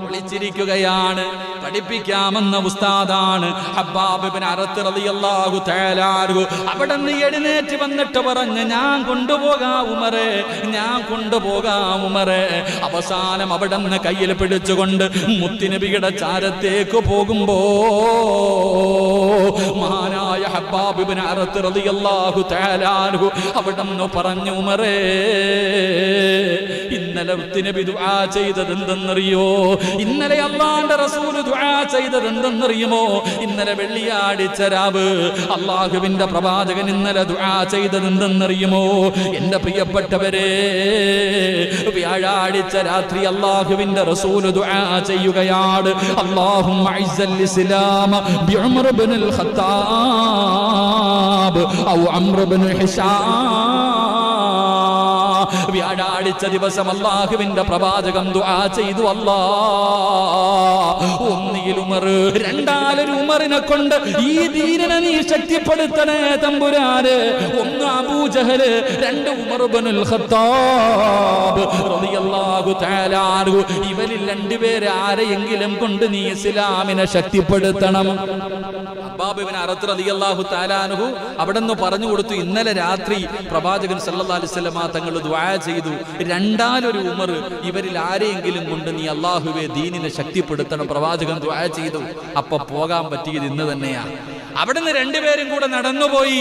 വിളിച്ചിരിക്കുകയാണ് പഠിപ്പിക്കാമെന്ന ഉസ്താദാണ് ഹബ്ബാബ് ഇബ്നു അറത്ത് റളിയല്ലാഹു തആല അൻഹു അവിടുന്ന് എഴുന്നേറ്റ് വന്നിട്ട് പറഞ്ഞു ഞാൻ കൊണ്ടുപോകാം ഉമറേ ഞാൻ കൊണ്ടുപോകാം ഉമറേ അവസാനം അവിടുന്ന് കയ്യിൽ പിടിച്ചുകൊണ്ട് മുത്തുനബിയുടെ ചാരത്തേക്ക് പോകുമ്പോ മഹാനായ ഹബ്ബാബ് ഇബ്നു അറത്ത് റളിയല്ലാഹു തആല അൻഹു അവിടുന്ന് പറഞ്ഞു ഉമറേ ഇന്നലെ മുത്തുനബി ദുആ ചെയ്തത് എന്തെന്നറിയോ ഇന്നലെ അല്ലാഹുവിന്റെ റസൂൽ ദുആ ചെയ്തത് എന്തെന്നറിയുമോ ഇന്നലെ വെള്ളിയാഴ്ച രാവ് അല്ലാഹുവിന്റെ പ്രവാചകൻ ഇന്നലെ ദുആ ചെയ്തത് എന്തെന്നറിയുമോ എന്റെ പ്രിയപ്പെട്ടവരെ വ്യാഴാഴ്ച രാത്രി അല്ലാഹുവിന്റെ റസൂൽ ദുആ ചെയ്യുകയാണ് അല്ലാഹുമ്മ ഇസ്സൽ ഇസ്ലാം ബിഉമർ ഇബ്നുൽ ഖത്താബ് ഔ അംർ ഇബ്നു ഹിശാം വ്യാഴാഴ്ച ദിവസം അല്ലാഹുവിന്റെ പ്രവാചകൻ ദുആ ചെയ്തു ഒന്നിൽ ഉമർ രണ്ടാലൊരു ഉമറിനെ കൊണ്ട് ഈ ദീനിനെ നീ ശക്തിപ്പെടുത്തണേ തമ്പുരാന് ഒന്ന് അബൂജഹൽ രണ്ട് ഉമർ ഇബ്നുൽ ഖത്താബ് റളിയല്ലാഹു തആല അൻഹു ഇവരിൽ രണ്ടുപേരെ ആരെയെങ്കിലും കൊണ്ട് നീ ഇസ്ലാമിനെ ശക്തിപ്പെടുത്തണം ഹബ്ബാബ് ഇബ്നു അറത്ത് റളിയല്ലാഹു തആല അൻഹു അവിടെന്ന് പറഞ്ഞു കൊടുത്തു ഇന്നലെ രാത്രി പ്രവാചകൻ സല്ലല്ലാഹു അലൈഹി വസല്ലമ തങ്ങൾ ദുആ ചെയ്തു രണ്ടാലൊരു ഉമർ ഇവരിൽ ആരെയെങ്കിലും കൊണ്ട് നീ അല്ലാഹുവേ ദീനിനെ ശക്തിപ്പെടുത്തണം പ്രവാചകൻ ദുആ ചെയ്തു അപ്പൊ പോകാൻ പറ്റിയത് ഇന്ന് തന്നെയാ അവിടുന്ന് രണ്ടുപേരും കൂടെ നടന്നുപോയി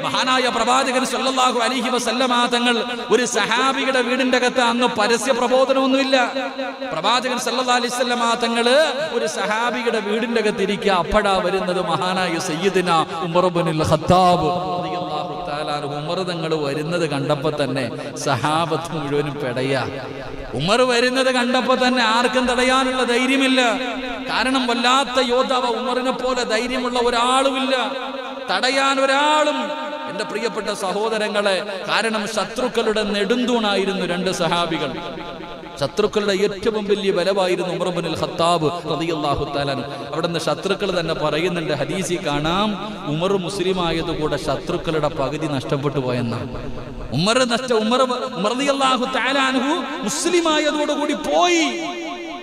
മഹാനായ പ്രവാചകൻ സല്ലല്ലാഹു അലൈഹി വസല്ലമ തങ്ങൾ ഒരു സഹാബിയുടെ വീടിന്റെ അകത്ത് അന്ന് പരസ്യ പ്രബോധനമൊന്നുമില്ല പ്രവാചകൻ സല്ലല്ലാഹു അലൈഹി വസല്ലമ തങ്ങള് ഒരു സഹാബിയുടെ വീടിന്റെ അകത്ത് ഇരിക്കുക അപ്പോഴാ വരുന്നത് മഹാനായ സയ്യിദുന ഉമർ ഇബ്നുൽ ഖത്താബ് റളിയല്ലാഹു തആല അൻഹു ഉമർ തങ്ങൾ വരുന്നത് കണ്ടപ്പോ തന്നെ സഹാബത്ത് മുഴുവനും പെടയാ ഉമർ വരുന്നത് കണ്ടപ്പോ തന്നെ ആർക്കും തടയാനുള്ള ധൈര്യമില്ല കാരണം വല്ലാത്ത യോദ്ധാവ് ഉമറിനെ പോലെ ധൈര്യമുള്ള ഒരാളുമില്ല തടയാൻ ഒരാളും എന്റെ പ്രിയപ്പെട്ട സഹോദരങ്ങളെ കാരണം ശത്രുക്കളുടെ നെടുന്തൂണായിരുന്നു രണ്ട് സഹാബികൾ ശത്രുക്കളുടെ ഏറ്റവും വലിയ ബലമായിരുന്നു ഉമർ ഇബ്നുൽ ഖത്താബ് റളിയല്ലാഹു തആല അവിടുന്ന് ശത്രുക്കൾ തന്നെ പറയുന്നുണ്ട് ഹദീസിൽ കാണാം ഉമർ മുസ്ലിം ആയതുകൂടെ ശത്രുക്കളുടെ പകുതി നഷ്ടപ്പെട്ടു പോയെന്നാണ് ഉമർ റളിയല്ലാഹു തആല അൻഹു മുസ്ലിം ആയതോടുകൂടി പോയി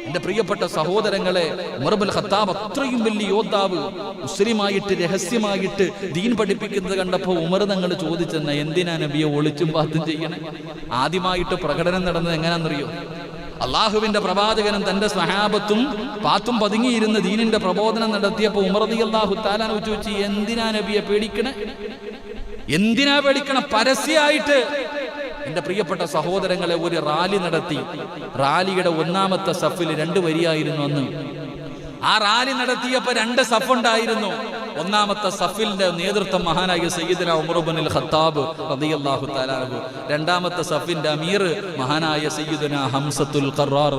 എന്റെ പ്രിയപ്പെട്ട സഹോദരങ്ങളെ ഉമർ ഇബ്നുൽ ഖത്താബ് അത്രയും വലിയ യോദ്ധാവ് മുസ്ലിമായിട്ട് രഹസ്യമായിട്ട് ദീൻ പഠിപ്പിക്കുന്നത് കണ്ടപ്പോൾ ഉമർ തങ്ങൾ ചോദിച്ചെന്ന എന്തിനാ നബിയെ ഒളിച്ചും പാത്തും ചെയ്യണേ ആദ്യമായിട്ട് പ്രകടനം നടന്നത് എങ്ങനെയാണെന്നറിയോ അള്ളാഹുവിന്റെ പ്രവാചകനും തന്റെ സ്വഹാബത്തും പാത്തും പതുങ്ങിയിരുന്ന് ദീനിന്റെ പ്രബോധനം നടത്തിയപ്പോൾ ഉമർ റളിയല്ലാഹു തആല അൻഹു ചോദിച്ചു എന്തിനാ നബിയെ പേടിക്കണേ എന്തിനാ പേടിക്കണം പരസ്യമായിട്ട് എന്റെ പ്രിയപ്പെട്ട സഹോദരങ്ങളെ ഒരു റാലി നടത്തി റാലിയുടെ ഒന്നാമത്തെ സഫിൽ 2 വരിയായിരുന്നു അന്ന് ആ റാലി നടത്തിയപ്പോ 2 സഫ് ഉണ്ടായിരുന്നു ഒന്നാമത്തെ സഫിന്റെ നേതൃത്വം മഹാനായ സയ്യിദുന ഉമർ ഇബ്നുൽ ഖത്താബ് റളിയല്ലാഹു തആല അൻഹു രണ്ടാമത്തെ സഫിന്റെ അമീർ മഹാനായ സയ്യിദുന ഹംസത്തുൽ ഖറാർ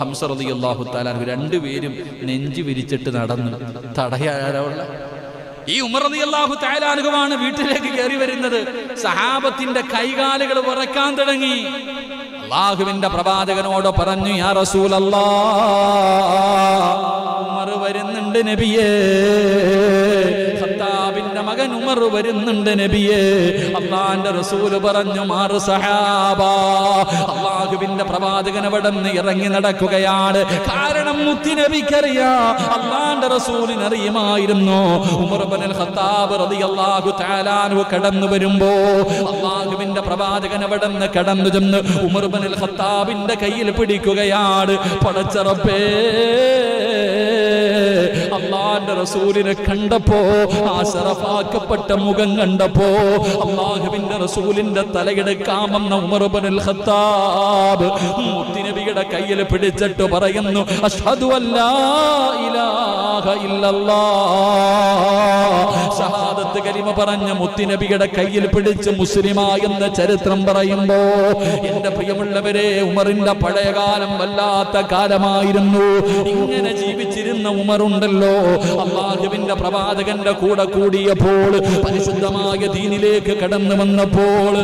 ഹംസ റളിയല്ലാഹു തആല അൻഹു രണ്ടുപേരും നെഞ്ചു വിരിച്ചിട്ട് നടന്നു തടയാനുള്ള ഈ ഉമർ റളിയല്ലാഹു തആല അൻഹുവാണ് വീട്ടിലേക്ക് കയറി വരുന്നത്. സഹാബത്തിന്റെ കൈകാലുകൾ വിറക്കാൻ തുടങ്ങി. അല്ലാഹുവിന്റെ പ്രവാചകനോട് പറഞ്ഞു, യാ റസൂലല്ലാഹ്, ഉമർ വരുന്നുണ്ട് നബിയേ, ഖത്താബിന്റെ മകൻ ഉമർ വരുന്നുണ്ട് നബിയേ. അല്ലാഹുവിന്റെ റസൂൽ പറഞ്ഞു, മാറ് സഹാബ. അല്ലാഹുവിന്റെ പ്രവാചകൻ അവിടെ നിന്ന് ഇറങ്ങി നടക്കുകയാണ്. കാരണം മുത്തുനബിക്കറിയാം, അല്ലാഹുവിന്റെ റസൂലിന് അറിയുമായിരുന്നു ഉമർ ഇബ്നുൽ ഖത്താബ് റളിയല്ലാഹു തആല അൻഹു കടന്നു വരുമ്പോ അല്ലാഹുവിന്റെ പ്രവാചകൻ അവിടെ നിന്ന് കടന്നു ചെന്ന് ഉമർ ഇബ്നുൽ ഖത്താബിന്റെ കയ്യിൽ പിടിക്കുകയാണ്. പടച്ച റബ്ബേ, അല്ലാഹുവിന്റെ റസൂലിനെ കണ്ടപ്പോ, ആ ശറഫാക്കപ്പെട്ട മുഖം കണ്ടപ്പോ, അല്ലാഹുവിന്റെ റസൂലിന്റെ തലയെടുക്കാമെന്ന ഉമർ ഇബ്നുൽ ഖത്താബ് മുത്തുനബിയുടെ കയ്യിൽ പിടിച്ചിട്ട് പറയുന്നു, അഷ്ഹദു അല്ലാ ഇലാഹ ഇല്ലല്ലാഹ്. ഷഹാദത്ത് കലിമ പറഞ്ഞ മുത്തുനബിയുടെ കയ്യിൽ പിടിച്ച് മുസ്ലിമായെന്ന ചരിത്രം പറയുമ്പോ, എന്റെ പ്രിയമുള്ളവരെ, ഉമറിന്റെ പഴയകാലം വല്ലാത്ത കാലമായിരുന്നു. ഇങ്ങനെ ജീവിച്ചിരുന്ന ഉമറുണ്ടല്ലോ, അല്ലാഹുവിന്റെ പ്രവാചകന്റെ കൂടെ കൂടിയപ്പോൾ, പരിശുദ്ധമായ ദീനിലേക്ക് കടന്നു വന്നപ്പോൾ,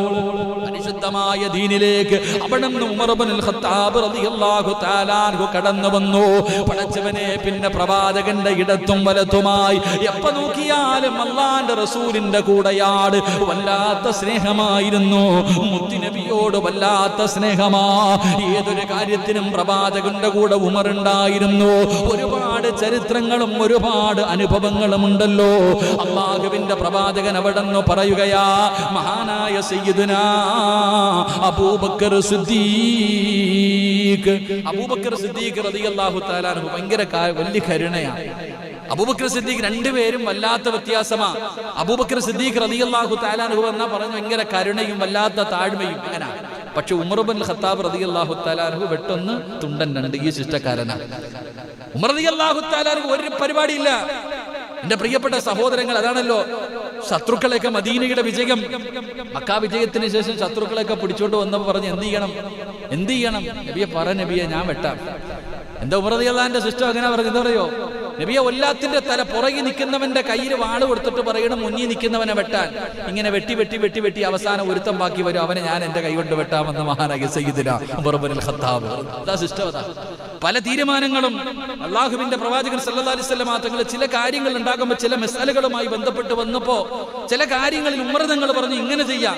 പരിശുദ്ധമായ ദീനിലേക്ക് അവിടുന്ന് ഉമർ ഇബ്നുൽ ഖത്താബ് റളിയല്ലാഹു തആല അൻഹു കടന്നു വന്നു. പടച്ചവനെ, പിന്നെ പ്രവാചകന്റെ ഇടത്തും വലത്തുമായി എപ്പോ നോക്കിയാലും അല്ലാഹുവിന്റെ റസൂലിന്റെ കൂടെയാണ്. വല്ലാത്ത സ്നേഹമായിരുന്നു മുത്തുനബിയോട്, വല്ലാത്ത സ്നേഹമാ. ഏതൊരു കാര്യത്തിനും പ്രവാചകന്റെ കൂടെ ഉമർ ഉണ്ടായിരുന്നു. ഒരുപാട് ചരിത്രങ്ങളും ഒരുപാട് അനുഭവങ്ങളും ഉണ്ടല്ലോ. അല്ലാഹുവിന്റെ പ്രവാചകൻ അവിടെന്ന് പറയുകയാ, മഹാനായ സയ്യിദുനാ അബൂബക്കർ സിദ്ദീഖ്. അബൂബക്കർ സിദ്ദീഖ് റളിയല്ലാഹു തആല അൻഹു ഭയങ്കര വലിയ കരുണയാണ്. അബൂബക്കർ സിദ്ദീഖ് രണ്ടുപേരും വല്ലാത്ത വ്യത്യാസമാ. അബൂബക്കർ സിദ്ദീഖ് റളിയല്ലാഹു തആല അൻഹു എന്നാ പറഞ്ഞു ഭയങ്കര കരുണയും വല്ലാത്ത താഴ്മയും അങ്ങനെ. പക്ഷെ ഉമർ ഇബ്നുൽ ഖത്താബ് റളിയല്ലാഹു തആല അൻഹു വെട്ടൊന്ന് തുണ്ടൻ രണ്ട്, ഈ ശിഷ്ടക്കാരനാണ്. ഉമർ റളിയല്ലാഹു തആല അൻഹു ഒരു പരിപാടിയില്ല. എന്റെ പ്രിയപ്പെട്ട സഹോദരങ്ങൾ, അതാണല്ലോ ശത്രുക്കളെയൊക്കെ മദീനയുടെ വിജയം, മക്ക വിജയത്തിന് ശേഷം ശത്രുക്കളെയൊക്കെ പിടിച്ചോണ്ട് വന്നപ്പോൾ പറഞ്ഞു, എന്ത് ചെയ്യണം നബിയെ, പറ നബിയെ, ഞാൻ വെട്ടാം. എന്താ ഉമർ റളിയല്ലാഹുവിന്റെ സിസ്റ്റം അങ്ങനെ പറഞ്ഞു? എന്താ പറയോ, നബിയെ, ഒല്ലാത്തിന്റെ തല പുറകെ നിൽക്കുന്നവന്റെ കയ്യിൽ വാള് കൊടുത്തിട്ട് പറയണം മുന്നിൽ നിൽക്കുന്നവനെ വെട്ടാൻ. ഇങ്ങനെ വെട്ടി വെട്ടി വെട്ടി വെട്ടി അവസാനം ഒരുത്തം ബാക്കി വരും, അവനെ ഞാൻ എന്റെ കൈകൊണ്ട് വെട്ടാമെന്ന് മഹാനായ സയ്യിദുനാ ഉമർ ഇബ്നുൽ ഖത്താബ്. അതാ സിസ്റ്റം. അതാ പല തീരുമാനങ്ങളും അല്ലാഹുവിന്റെ പ്രവാചകൻ സല്ലല്ലാഹു അലൈഹി വസല്ലം തങ്ങൾ ചില കാര്യങ്ങൾ ഉണ്ടാകുമ്പോൾ, ചില മസാലകളുമായി ബന്ധപ്പെട്ട് വന്നപ്പോ ചില കാര്യങ്ങളിൽ ഉമർ തങ്ങൾ പറഞ്ഞു ഇങ്ങനെ ചെയ്യാം.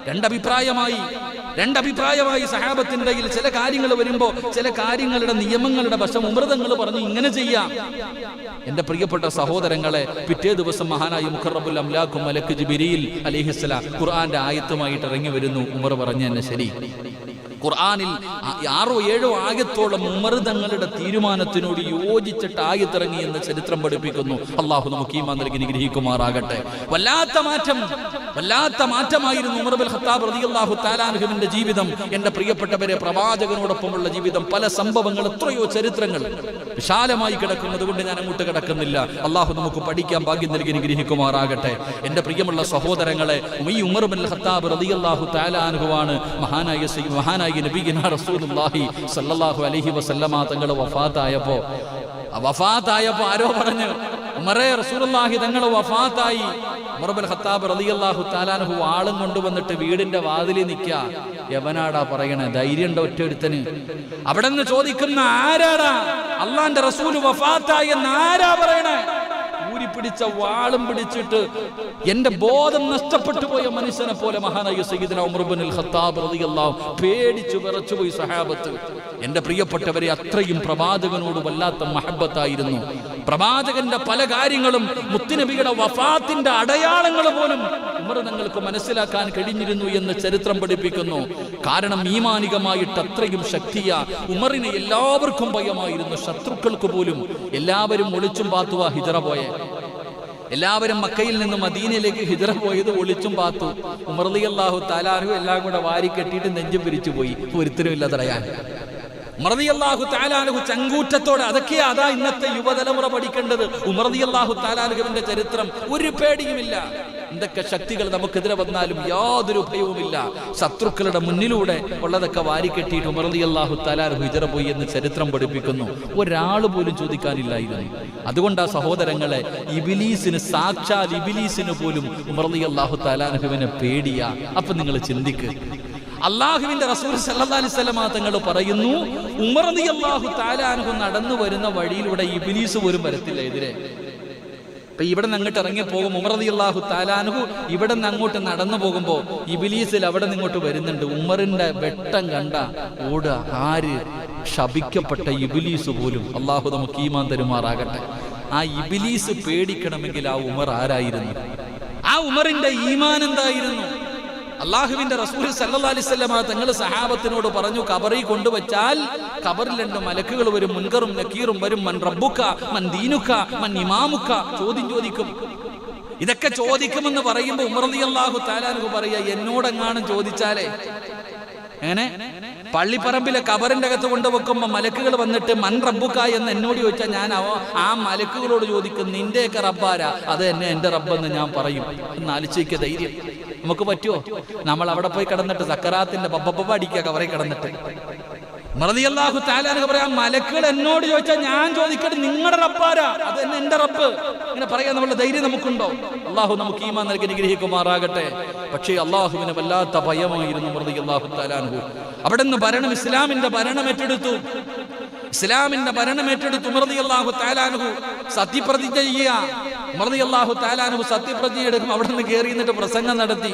രണ്ടഭിപ്രായമായി സഹാബത്തിന്റെ ഇടയിൽ ചില കാര്യങ്ങൾ വരുമ്പോ ചില കാര്യങ്ങളുടെ നിയമങ്ങളുടെ വശം ഉമർ തങ്ങൾ പറഞ്ഞു ഇങ്ങനെ ചെയ്യാം. എന്റെ പ്രിയപ്പെട്ട സഹോദരങ്ങളെ, പിറ്റേ ദിവസം മഹാനായ മുഖറബുൽ അംലാഖ് മലക്ക് ജിബ്രീൽ അലൈഹിസ്സലാം ഖുർആന്റെ ആയത്തുമായിട്ട് ഇറങ്ങി വരുന്നു. ഉമർ പറഞ്ഞു തന്നെ ശരി. ഖുർആനിൽ 6-7 ആയത്തോളം ഉമർ തങ്ങളുടെ തീരുമാനത്തിനോട് യോജിച്ചിട്ട് ആയത്തിറങ്ങി എന്ന് ചരിത്രം പഠിപ്പിക്കുന്നു. അള്ളാഹു നമുക്ക് ഈമാൻ നൽകി അനുഗ്രഹിക്കുമാറാകട്ടെ. വല്ലാത്ത മാറ്റമായിരുന്നു ഉമർ ഇബ്നുൽ ഖത്താബ് റളിയല്ലാഹു തആല അൻഹുവിന്റെ ജീവിതം. എന്റെ പ്രിയപ്പെട്ടവരെ, പ്രവാചകനോടൊപ്പമുള്ള ജീവിതം, പല സംഭവങ്ങൾ, എത്രയോ ചരിത്രങ്ങൾ വിശാലമായി കിടക്കുന്നത് കൊണ്ട് ഞാൻ അങ്ങോട്ട് കിടക്കുന്നില്ല. അള്ളാഹു നമുക്ക് പഠിക്കാൻ ഭാഗ്യം നൽകി അനുഗ്രഹിക്കുമാറാകട്ടെ. എന്റെ പ്രിയമുള്ള സഹോദരങ്ങളെ, ഈ ഉമർ ഇബ്നുൽ ഖത്താബ് റളിയല്ലാഹു തആല അൻഹുവാണ് മഹാനായ നബിയുനാ റസൂലുള്ളാഹി സ്വല്ലല്ലാഹു അലൈഹി വസല്ലമ തങ്ങൾ വഫാത്തായപ്പോ ആരോ പറഞ്ഞു, ഉമറേ, റസൂലുള്ളാഹി തങ്ങൾ വഫാത്തായി. ഉമർ ഇബ്നുൽ ഖത്താബ് റളിയല്ലാഹു തആല അൻഹു വാളും കൊണ്ടുവന്നിട്ട് വീടിന്റെ വാതിലിൽ നിൽക്കുക. എവനാടാ പറയണേ? ധൈര്യം ഉണ്ടോ ഒറ്റൊരുത്തന്? അവിടെ നിന്ന് ചോദിക്കുന്ന ആരാടാ? അള്ളാന്റെ റസൂൽ വഫാത്തായി എന്ന് ആരാ പറയണേ? ൂരിപ്പിടിച്ച വാളും പിടിച്ചിട്ട് എന്റെ ബോധം നഷ്ടപ്പെട്ടു പോയ മനുഷ്യനെ പോലെ മഹാനായ സയ്യിദുനാ ഉമർ ഇബ്നുൽ ഖത്താബ് റളിയല്ലാഹു പേടിച്ചു വിറച്ചുപോയി സഹാബത്ത്. എന്റെ പ്രിയപ്പെട്ടവരെ, അത്രയും പ്രവാചകനോട് വല്ലാത്ത മഹബത്തായിരുന്നു. പ്രവാചകന്റെ പല കാര്യങ്ങളും, മുത്തുനബിയുടെ വഫാത്തിന്റെ അടയാളങ്ങൾ പോലും ഉമർ തങ്ങൾക്ക് മനസ്സിലാക്കാൻ കഴിഞ്ഞിരുന്നു എന്ന് ചരിത്രം പഠിപ്പിക്കുന്നു. കാരണം ഈമാനികമായിട്ട് അത്രയും ശക്തിയാ. ഉമറിന് എല്ലാവർക്കും ഭയമായിരുന്നു, ശത്രുക്കൾക്ക് പോലും. എല്ലാവരും ഒളിച്ചും പാത്തുവാ ഹിജറ പോയെ. എല്ലാവരും മക്കയിൽ നിന്ന് മദീനയിലേക്ക് ഹിജറ പോയത് ഒളിച്ചും പാത്തു. ഉമർ റളിയല്ലാഹു തആല അൻഹു എല്ലാം കൂടെ വാരി കെട്ടിയിട്ട് നെഞ്ചും പിരിച്ചു പോയി. ഒരുത്തരും ഇല്ല തടയാൻ. ഉമർ റളിയല്ലാഹു തആല അൻഹു ചങ്കൂറ്റത്തോടെ, അതൊക്കെയാ അതാ ഇന്നത്തെ യുവതലമുറ പഠിക്കേണ്ടത്. ഉമർ റളിയല്ലാഹു തആല അൻഹുവിന്റെ ചരിത്രം ഒരു പേടിയുമില്ല. എന്തൊക്കെ ശക്തികൾ നമുക്കെതിരെ വന്നാലും യാതൊരു ഭയവുമില്ല. ശത്രുക്കളുടെ മുന്നിലൂടെ ഉള്ളതൊക്കെ വാരിക്കെട്ടിയിട്ട് ഉമർ റളിയല്ലാഹു തആല അൻഹു ഹിജ്റ പോയി എന്ന് ചരിത്രം പഠിപ്പിക്കുന്നു. ഒരാൾ പോലും ചോദിക്കാനില്ലായിരുന്നു. അതുകൊണ്ടാ സഹോദരങ്ങളെ, ഇബ്ലീസിന്, സാക്ഷാൽ ഇബ്ലീസിന് പോലും ഉമർ റളിയല്ലാഹു തആല അൻഹുവിനെ പേടിയാ. അപ്പൊ നിങ്ങൾ ചിന്തിക്ക്, അള്ളാഹുവിന്റെ റസൂൽ സല്ലല്ലാഹു അലൈഹി വസല്ലം തങ്ങൾ പറയുന്നു, ഉമർ റളിയല്ലാഹു തആല അൻഹു നടന്നു വരുന്ന വഴിയിലൂടെ ഇബ്ലീസ് പോലും വരത്തില്ല എതിരെ. ഇപ്പൊ ഇവിടെ നിന്ന് അങ്ങോട്ട് ഇറങ്ങി പോകും ഉമർ റളിയല്ലാഹു തആല അൻഹു, ഇവിടെ നിന്ന് അങ്ങോട്ട് നടന്നു പോകുമ്പോ ഇബ്ലീസിൽ അവിടെ നിന്ന് ഇങ്ങോട്ട് വരുന്നുണ്ട്. ഉമറിന്റെ വെട്ടം കണ്ട ഓടുക. ആര്? ശപിക്കപ്പെട്ട ഇബ്ലീസ് പോലും. അള്ളാഹു നമുക്ക് ഈമാൻ തരുമാറാകട്ടെ. ആ ഇബ്ലീസ് പേടിക്കണമെങ്കിൽ ആ ഉമർ ആരായിരുന്നു? ആ ഉമറിന്റെ ഈമാൻ എന്തായിരുന്നു? അള്ളാഹുവിന്റെ റസൂൽ സല്ലല്ലാഹു അലൈഹി വസല്ലം തങ്ങൾ സഹാബത്തിനോട് പറഞ്ഞു, ഖബറിൽ കൊണ്ടുവച്ചാൽ ഖബറിൽ 2 മലക്കുകൾ വരും, മുൻകറും നക്കീറും വരും. മൻ റബ്ബുക, മൻ ദീനുക, മൻ ഇമാമുക, ചോദിക്കും. ഇതൊക്കെ ചോദിക്കുമെന്ന് പറയുമ്പോൾ ഉമർ റളിയല്ലാഹു തആല അൻഹു പറയാ, എന്നോടെങ്ങാനും ചോദിച്ചാലേ. എങ്ങനെ? പള്ളിപ്പറമ്പിലെ ഖബറിന്റെ അകത്ത് കൊണ്ടുവെക്കുമ്പോ മലക്കുകൾ വന്നിട്ട് മൻ റബ്ബുക എന്ന് എന്നോട് ചോദിച്ചാൽ ഞാൻ ആ മലക്കുകളോട് ചോദിക്കും, നിന്റെയൊക്കെ റബ്ബാരാ? അത് എന്നെ എന്റെ റബ്ബെന്ന് ഞാൻ പറയും. എന്ന് ആലോചിക്കുക ധൈര്യം നമുക്ക് പറ്റുമോ? നമ്മൾ അവിടെ പോയി കിടന്നിട്ട് സക്കറാത്തിന്റെ ബബ്ബ അടിക്കുക കവറെ കിടന്നിട്ട്. ഉമർ റളിയല്ലാഹു തആല അൻഹു പറയാം, മലക്കുകൾ എന്നോട് ചോദിച്ചാൽ ഞാൻ ചോദിക്കട്ടെ, നിങ്ങളുടെ റബ്ബാരാ? അത് തന്നെ എന്റെ റബ്ബ്. ഇങ്ങനെ പറയാൻ നമ്മുടെ ധൈര്യം നമുക്കുണ്ടോ? അള്ളാഹു നമുക്ക് ഈമാൻ നൽകി അനുഗ്രഹിക്കുമാറാകട്ടെ. പക്ഷേ അള്ളാഹുവിന് വല്ലാത്ത ഭയമായിരുന്നു ഉമർ റളിയല്ലാഹു തആല അൻഹു. അവിടെ നിന്ന് ഭരണം, ഇസ്ലാമിന്റെ ഭരണം ഏറ്റെടുത്തു. ഉമർ റളിയല്ലാഹു തആല അൻഹു സത്യപ്രതിജ്ഞ ചെയ്യുക. ഉമർ റളിയല്ലാഹു തആല അൻഹു സത്യപ്രതിജ്ഞ എടുക്കും. അവിടെ നിന്ന് കയറി നിന്നിട്ട് പ്രസംഗം നടത്തി.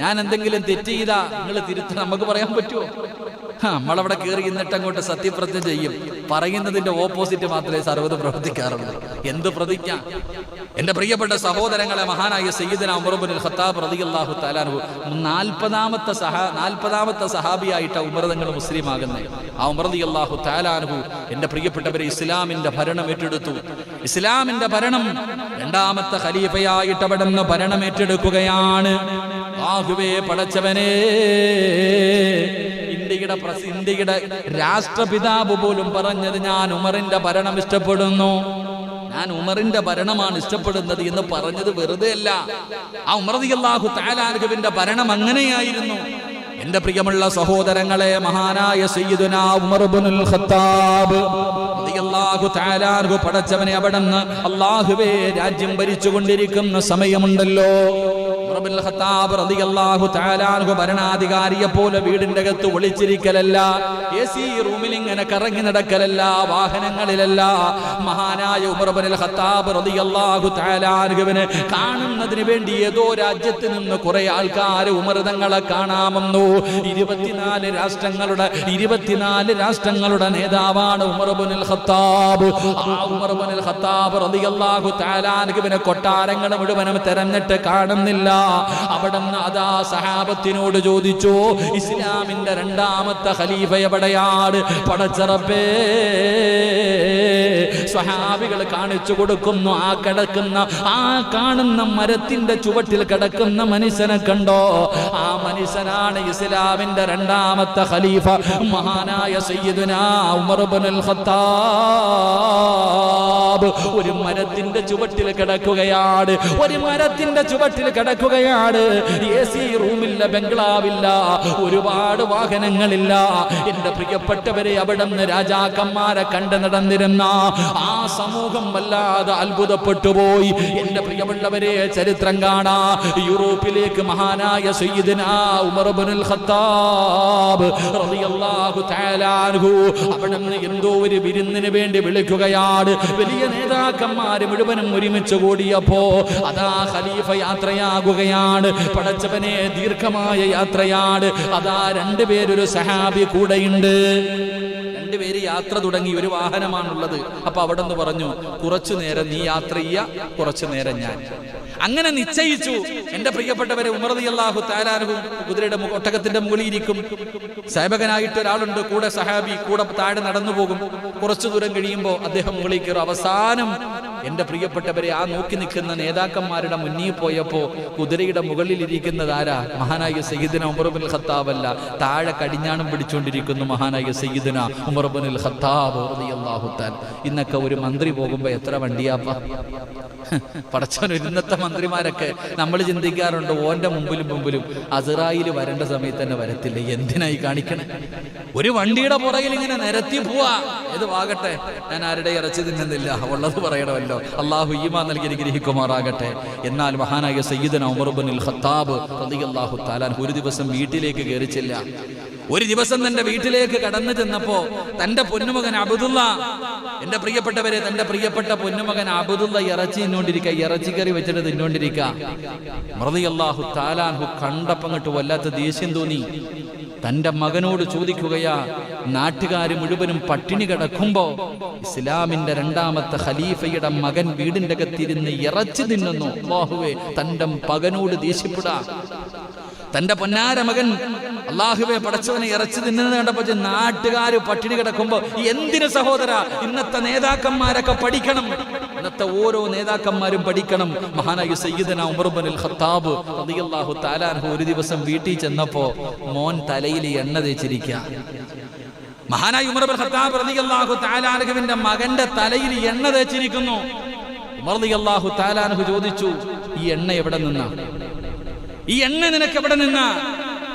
ഞാൻ എന്തെങ്കിലും തെറ്റ് ചെയ്താ നിങ്ങൾ തിരുത്തണം. നമുക്ക് പറയാൻ പറ്റുമോ? നമ്മളവിടെ കയറി എന്നിട്ട് അങ്ങോട്ട് സത്യപ്രതിജ്ഞ ചെയ്യും. പറയുന്നതിന്റെ ഓപ്പോസിറ്റ് മാത്രമേ സർവ്വത് പ്രവർത്തിക്കാറുള്ളൂ. എന്ത് പ്രതിജ്ഞ? എന്റെ പ്രിയപ്പെട്ട സഹോദരങ്ങളെ, മഹാനായ സയ്യിദുനാ ഉമർ ഇബ്നുൽ ഖത്താബ് റളിയല്ലാഹു തആല അൻഹു 40ാമത്തെ സഹാബിയായിട്ട് ഉമർ തങ്ങൾ മുസ്ലിം ആകുന്നത്. ആ ഉമർ റളിയല്ലാഹു തആല അൻഹു എന്റെ പ്രിയപ്പെട്ടവരെ ഇസ്ലാമിന്റെ ഭരണം ഏറ്റെടുത്തു. ഇസ്ലാമിന്റെ ഭരണം 2ാമത്തെ ഖലീഫയായിട്ട് അവിടെ നിന്ന് ഭരണം ഏറ്റെടുക്കുകയാണ്. ആഹുവേ പടച്ചവനേ, ഇന്ത്യയുടെ രാഷ്ട്രപിതാവ് പോലും പറഞ്ഞത്, ഞാൻ ഉമറിന്റെ ഭരണം ഇഷ്ടപ്പെടുന്നു, ഞാൻ ഉമറിന്റെ ഭരണമാണ് ഇഷ്ടപ്പെടുന്നത് എന്ന് പറഞ്ഞത് വെറുതെ അല്ല. ആ ഉമർ റളിയല്ലാഹു തആല അൻഹുവിന്റെ ഭരണം അങ്ങനെയായിരുന്നു. എന്റെ പ്രിയമുള്ള സഹോദരങ്ങളെ, മഹാനായ സയ്യിദുനാ ഉമർ ഇബ്നുൽ ഖത്താബ് റളിയല്ലാഹു തആല അൻഹു പടച്ചവനെ അവിടുന്ന് അല്ലാഹുവേ രാജ്യം ഭരിച്ചുകൊണ്ടിരിക്കുന്ന സമയമുണ്ടല്ലോ. ഉമർ ഇബ്നുൽ ഖത്താബ് റളിയല്ലാഹു തആല അൻഹു ഭരണാധികാരിയെ പോലെ വീടിന്റെ അകത്ത് ഒളിച്ചിരിക്കലല്ല, AC റൂമിൽ ഇങ്ങനെ കറങ്ങി നടക്കലല്ല, വാഹനങ്ങളിലല്ല. മഹാനായ ഉമർ ഇബ്നുൽ ഖത്താബ് റളിയല്ലാഹു തആല അൻഹുവിനെ കാണുന്നതിന് വേണ്ടി ഏതോ രാജ്യത്ത് നിന്ന് കുറെ ആൾക്കാർ ഉമർ തങ്ങളെ കാണാമെന്നു. 24 രാഷ്ട്രങ്ങളുടെ നേതാവാണ് ഉമർ ഇബ്നുൽ ഖത്താബ്. ആ ഉമർ ഇബ്നുൽ ഖത്താബ് റളിയല്ലാഹു തആല അൻഹുവിനെ കൊട്ടാരങ്ങൾ മുഴുവനും തെരഞ്ഞിട്ട് കാണുന്നില്ല. അവിടുന്ന് അതാ സഹാബത്തിനോട് ചോദിച്ചു, ഇസ്ലാമിന്റെ 2ാമത്തെ ഖലീഫ എവിടെയാണ്? പടച്ചറബേ, സ്വഹാബികൾ കാണിച്ചു കൊടുക്കുന്നു. ആ കാണുന്ന മരത്തിന്റെ ചുവട്ടിൽ കിടക്കുന്ന മനുഷ്യനെ കണ്ടോ? ആ മനുഷ്യനാണ് ഇസ്ലാമിന്റെ 2ാമത്തെ ഖലീഫ, മഹാനായ സയ്യിദുനാ ഉമർ ഇബ്നുൽ ഖത്താബ്. ഒരു മരത്തിന്റെ ചുവട്ടിൽ കിടക്കുകയാണ്. AC റൂമില്ല, ബംഗ്ലാവില്ല, ഒരുപാട് വാഹനങ്ങളില്ല. എന്റെ പ്രിയപ്പെട്ടവരെ, അവിടെ നിന്ന് രാജാക്കന്മാരെ കണ്ടു നടന്നിരുന്ന ആ സമൂഹം വല്ലാതെ അത്ഭുതപ്പെട്ടു പോയി. എന്റെ പ്രിയമുള്ളവരെ, ചരിത്രം കാണാ, യൂറോപ്പിലേക്ക് മഹാനായ സയ്യിദുനാ ഉമർ ഇബ്നുൽ ഖത്താബ് റളിയല്ലാഹു തആല അൻഹു അവിടെ നിന്ന് എന്തോ ഒരു വിരുന്നിന് വേണ്ടി വിളിക്കുകയാണ്. വലിയ നേതാക്കന്മാർ മുഴുവനും ഒരുമിച്ച് കൂടിയപ്പോ അതാ ഖലീഫ യാത്രയാകുകയാണ്. പടച്ചവനെ, ദീർഘമായ യാത്രയാണ്. അതാ 2 പേരൊരു സഹാബി കൂടെയുണ്ട്. 2 പേര് യാത്ര തുടങ്ങി. ഒരു വാഹനമാണുള്ളത്. അപ്പൊ അവിടെ നിന്ന് പറഞ്ഞു, കുറച്ചു നേരം നീ യാത്ര ചെയ്യ, കുറച്ചു നേരം ഞാൻ. അങ്ങനെ നിശ്ചയിച്ചു. എന്റെ പ്രിയപ്പെട്ടവരെ, ഉമർ റളിയല്ലാഹു തആല അൻഹു കുതിരയുടെ ഒട്ടകത്തിന്റെ മുകളിൽ ഇരിക്കും. സേവകനായിട്ട് ഒരാളുണ്ട് കൂടെ, സഹാബി കൂടെ താഴെ നടന്നു പോകും. കുറച്ചു ദൂരം കഴിയുമ്പോൾ അദ്ദേഹം മുകളിൽ കയറും. അവസാനം എൻ്റെ പ്രിയപ്പെട്ടവരെ, ആ നോക്കി നിൽക്കുന്ന നേതാക്കന്മാരുടെ മുന്നിൽ പോയപ്പോ കുതിരയുടെ മുകളിൽ ഇരിക്കുന്നത് ആരാ? മഹാനായ സയ്യിദുന ഉമർ ഇബ്നുൽ ഖത്താബ് അല്ല, താഴെ കടിഞ്ഞാണം പിടിച്ചുകൊണ്ടിരിക്കുന്നു മഹാനായ സയ്യിദുന ഉമർ ഇബ്നുൽ ഖത്താബ് റളിയല്ലാഹു തആല. ഇന്നൊക്കെ ഒരു മന്ത്രി പോകുമ്പോ എത്ര വണ്ടിയാപ്പ പടച്ചവൻ. ഇന്നത്തെ മന്ത്രിമാരൊക്കെ നമ്മൾ ചിന്തിക്കാറുണ്ട്, ഓന്റെ മുമ്പിലും അസ്റായിൽ വരേണ്ട സമയത്ത് തന്നെ വരത്തില്ല, എന്തിനായി കാണിക്കണേ? ഒരു വണ്ടിയുടെ പുറകിൽ ഇങ്ങനെ നിരത്തി പോവാ. ഇത് ആകട്ടെ, ഞാൻ ആരുടെ ഇറച്ചി തിന്നുന്നില്ല, ഉള്ളത് പറയണമല്ലോ. അള്ളാഹു ഈമാൻ നൽകി അനുഗ്രഹിക്കുമാറാകട്ടെ. എന്നാൽ മഹാനായ സയ്യിദുന ഉമർ ഇബ്നുൽ ഖത്താബ് റളിയല്ലാഹു തആല ഒരു ദിവസം വീട്ടിലേക്ക് കയറിച്ചില്ല. ഒരു ദിവസം തന്റെ വീട്ടിലേക്ക് കടന്നു ചെന്നപ്പോ തന്റെ പൊന്നുമകൻ അബ്ദുള്ള, എന്റെ പ്രിയപ്പെട്ടവരെ, തന്റെ പ്രിയപ്പെട്ട പൊന്നുമകൻ അബ്ദുള്ള ഇറച്ചി തിന്നോണ്ടിരിക്കുക, ഇറച്ചിക്കറി വെച്ചിട്ട് തിന്നോണ്ടിരിക്കുക. റളിയല്ലാഹു തആല കണ്ടപ്പങ്ങട്ട് വല്ലാത്ത ദേഷ്യം തോന്നി. തന്റെ മകനോട് ചോദിക്കുകയാ, നാട്ടുകാർ മുഴുവനും പട്ടിണി കിടക്കുമ്പോ ഇസ്ലാമിന്റെ രണ്ടാമത്തെ ഖലീഫയുടെ മകൻ വീടിന്റെ അകത്തിരുന്ന് ഇറച്ചി തിന്നുന്നു. അല്ലാഹുവേ, തന്റെ മകനോട് ദേഷ്യപ്പെടാ. തന്റെ പൊന്നാര മകൻ അല്ലാഹുവേ പടച്ചവനെ ഇറച്ചി തിന്നുന്നത് കണ്ടപ്പോ നാട്ടുകാര് പട്ടിണി കിടക്കുമ്പോ എന്തിന് സഹോദര? ഇന്നത്തെ നേതാക്കന്മാരൊക്കെ പഠിക്കണം, ഇന്നത്തെ ഓരോ നേതാക്കന്മാരും പഠിക്കണം. മഹാനായ സയ്യിദുന ഉമർ ഇബ്നുൽ ഖത്താബ് റളിയല്ലാഹു തആല അൻഹു ഒരു ദിവസം വീട്ടിൽ ചെന്നപ്പോ മോൻ തലയിൽ എണ്ണ തേച്ചിരിക്കുക. മഹാനായ ഉമർ ഇബ്നുൽ ഖത്താബ് റളിയല്ലാഹു തആല അൻഹുവിന്റെ മകന്റെ തലയിൽ എണ്ണ തേച്ചിരിക്കുന്നു. ഉമർ റളിയല്ലാഹു തആല അൻഹു ചോദിച്ചു, ഈ എണ്ണ എവിടെ നിന്നാ? ഈ എണ്ണ നിനക്ക് എവിടെ നിന്നാ?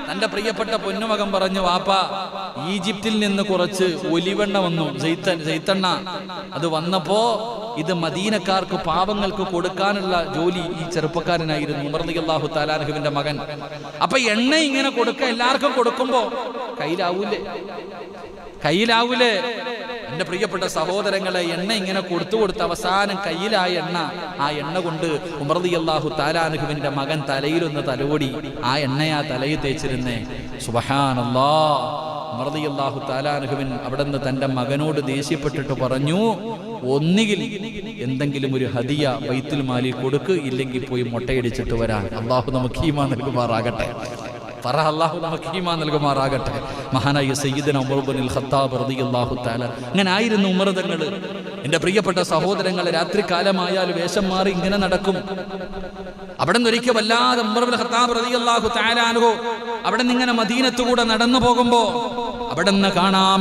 തന്റെ പ്രിയപ്പെട്ട പൊന്നുമകൻ പറഞ്ഞു, വാപ്പ, ഈജിപ്തിൽ നിന്ന് കുറച്ച് ഒലിവെണ്ണ വന്നു, ജെയ്ത്തെണ്ണ. അത് വന്നപ്പോ ഇത് മദീനക്കാർക്ക്, പാവങ്ങൾക്ക് കൊടുക്കാനുള്ള ജോലി ഈ ചെറുപ്പക്കാരനായിരുന്നു, ഉമർ റളിയല്ലാഹു തആല അൻഹുവിന്റെ മകൻ. അപ്പൊ എണ്ണ ഇങ്ങനെ കൊടുക്ക, എല്ലാവർക്കും കൊടുക്കുമ്പോ കയ്യിലാവൂലേ? എന്റെ പ്രിയപ്പെട്ട സഹോദരങ്ങളെ, എണ്ണ ഇങ്ങനെ കൊടുത്ത് അവസാനം കയ്യിലായ എണ്ണ, ആ എണ്ണ കൊണ്ട് ഉമർ റളിയല്ലാഹു തആല അൻഹുവിന്റെ മകൻ തലയിലൊന്ന് തലോടി. ആ എണ്ണയാ തലയിൽ തേച്ചിരുന്നേ. സുബ്ഹാനല്ലാഹ്. ഉമർ റളിയല്ലാഹു തആല അൻഹുവിൻ അവിടുന്ന് തന്റെ മകനോട് ദേഷ്യപ്പെട്ടിട്ട് പറഞ്ഞു, ഒന്നുകിൽ എന്തെങ്കിലും ഒരു ഹദിയ ബൈത്തുൽ മാലിൽ കൊടുക്ക്, ഇല്ലെങ്കിൽ പോയി മുട്ടയടിച്ചിട്ട് വരാൻ. അല്ലാഹു നമുക്ക് ഈമാൻ നൽകുമാറാകട്ടെ. അല്ലാഹു നമുക്ക് ഈമാൻ നൽകുമാറാകട്ടെ. മഹാനായ സയ്യിദുന ഉമർ ഇബ്നുൽ ഖത്താബ് റളിയല്ലാഹു തആല അങ്ങനെ ആയിരുന്നു ഉമർ തങ്ങൾ. എന്റെ പ്രിയപ്പെട്ട സഹോദരങ്ങളെ, രാത്രികാലമായാൽ വേഷം മാറി ഇങ്ങനെ നടക്കും. അവിടെ നിന്ന് ഒരിക്കൽ വല്ലാതെ ഉമർ ഇബ്നുൽ ഖത്താബ് റളിയല്ലാഹു തആല അൻഹു അവിടെ നിന്ന് ഇങ്ങനെ മദീനത്തുകൂടെ നടന്നു പോകുമ്പോ അവിടെ നിന്ന് കാണാം,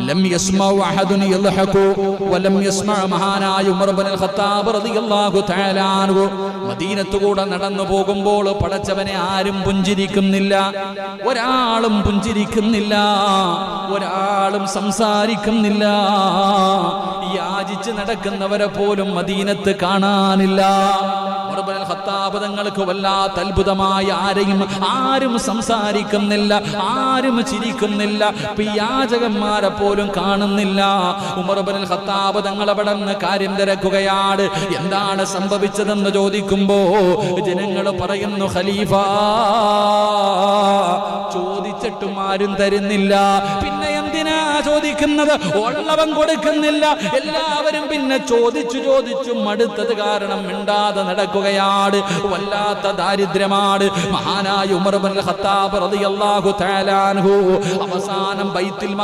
ലം യസ്മഉ അഹദുൻ യൽഹഖു വലം യസ്മഉ മഹാനായ ഉമർ ഇബ്നുൽ ഖത്താബ് റളിയല്ലാഹു തആല അൻഹു മദീനത്തുകൂടെ നടന്നു പോകുമ്പോൾ പടച്ചവനെ ആരും പുഞ്ചിരിക്കുന്നില്ല, ഒരാളും പുഞ്ചിരിക്കുന്നില്ല, ഒരാളും സംസാരിക്കുന്നില്ല. യാചിച്ച് നടക്കുന്നവരെ പോലും മദീനത്ത് കാണാനില്ല. ഖത്താബ് തങ്ങൾക്ക് വല്ലാത്ത അത്ഭുതമായ, ആരും സംസാരിക്കുന്നില്ല, ആരും ചിരിക്കുന്നില്ല, യാചകന്മാരെ പോലും കാണുന്നില്ല. ഉമർ ഇബ്നുൽ ഖത്താബ് തങ്ങൾ അവിടെ നിന്ന് കാര്യം തിരക്കുകയാണ്. എന്താണ് സംഭവിച്ചതെന്ന് ചോദിക്കുമ്പോ ജനങ്ങൾ പറയുന്നു, ഖലീഫ, ചോദിച്ചിട്ടും ആരും തരുന്നില്ല. പിന്നെ എന്തിനാ ചോദിക്കുന്നത്? ഉള്ളവൻ കൊടുക്കുന്നില്ല. എല്ലാവരും പിന്നെ ചോദിച്ചു മടുത്തത് കാരണം മിണ്ടാതെ നടക്കുകയാണ്. വല്ലാത്ത ദാരിദ്ര്യമാണ്. മഹാനായ ഉമർ ഇബ്നുൽ ഖത്താബ് റളിയല്ലാഹു തആല അൻഹു അവസാനം ബൈത്തുൽ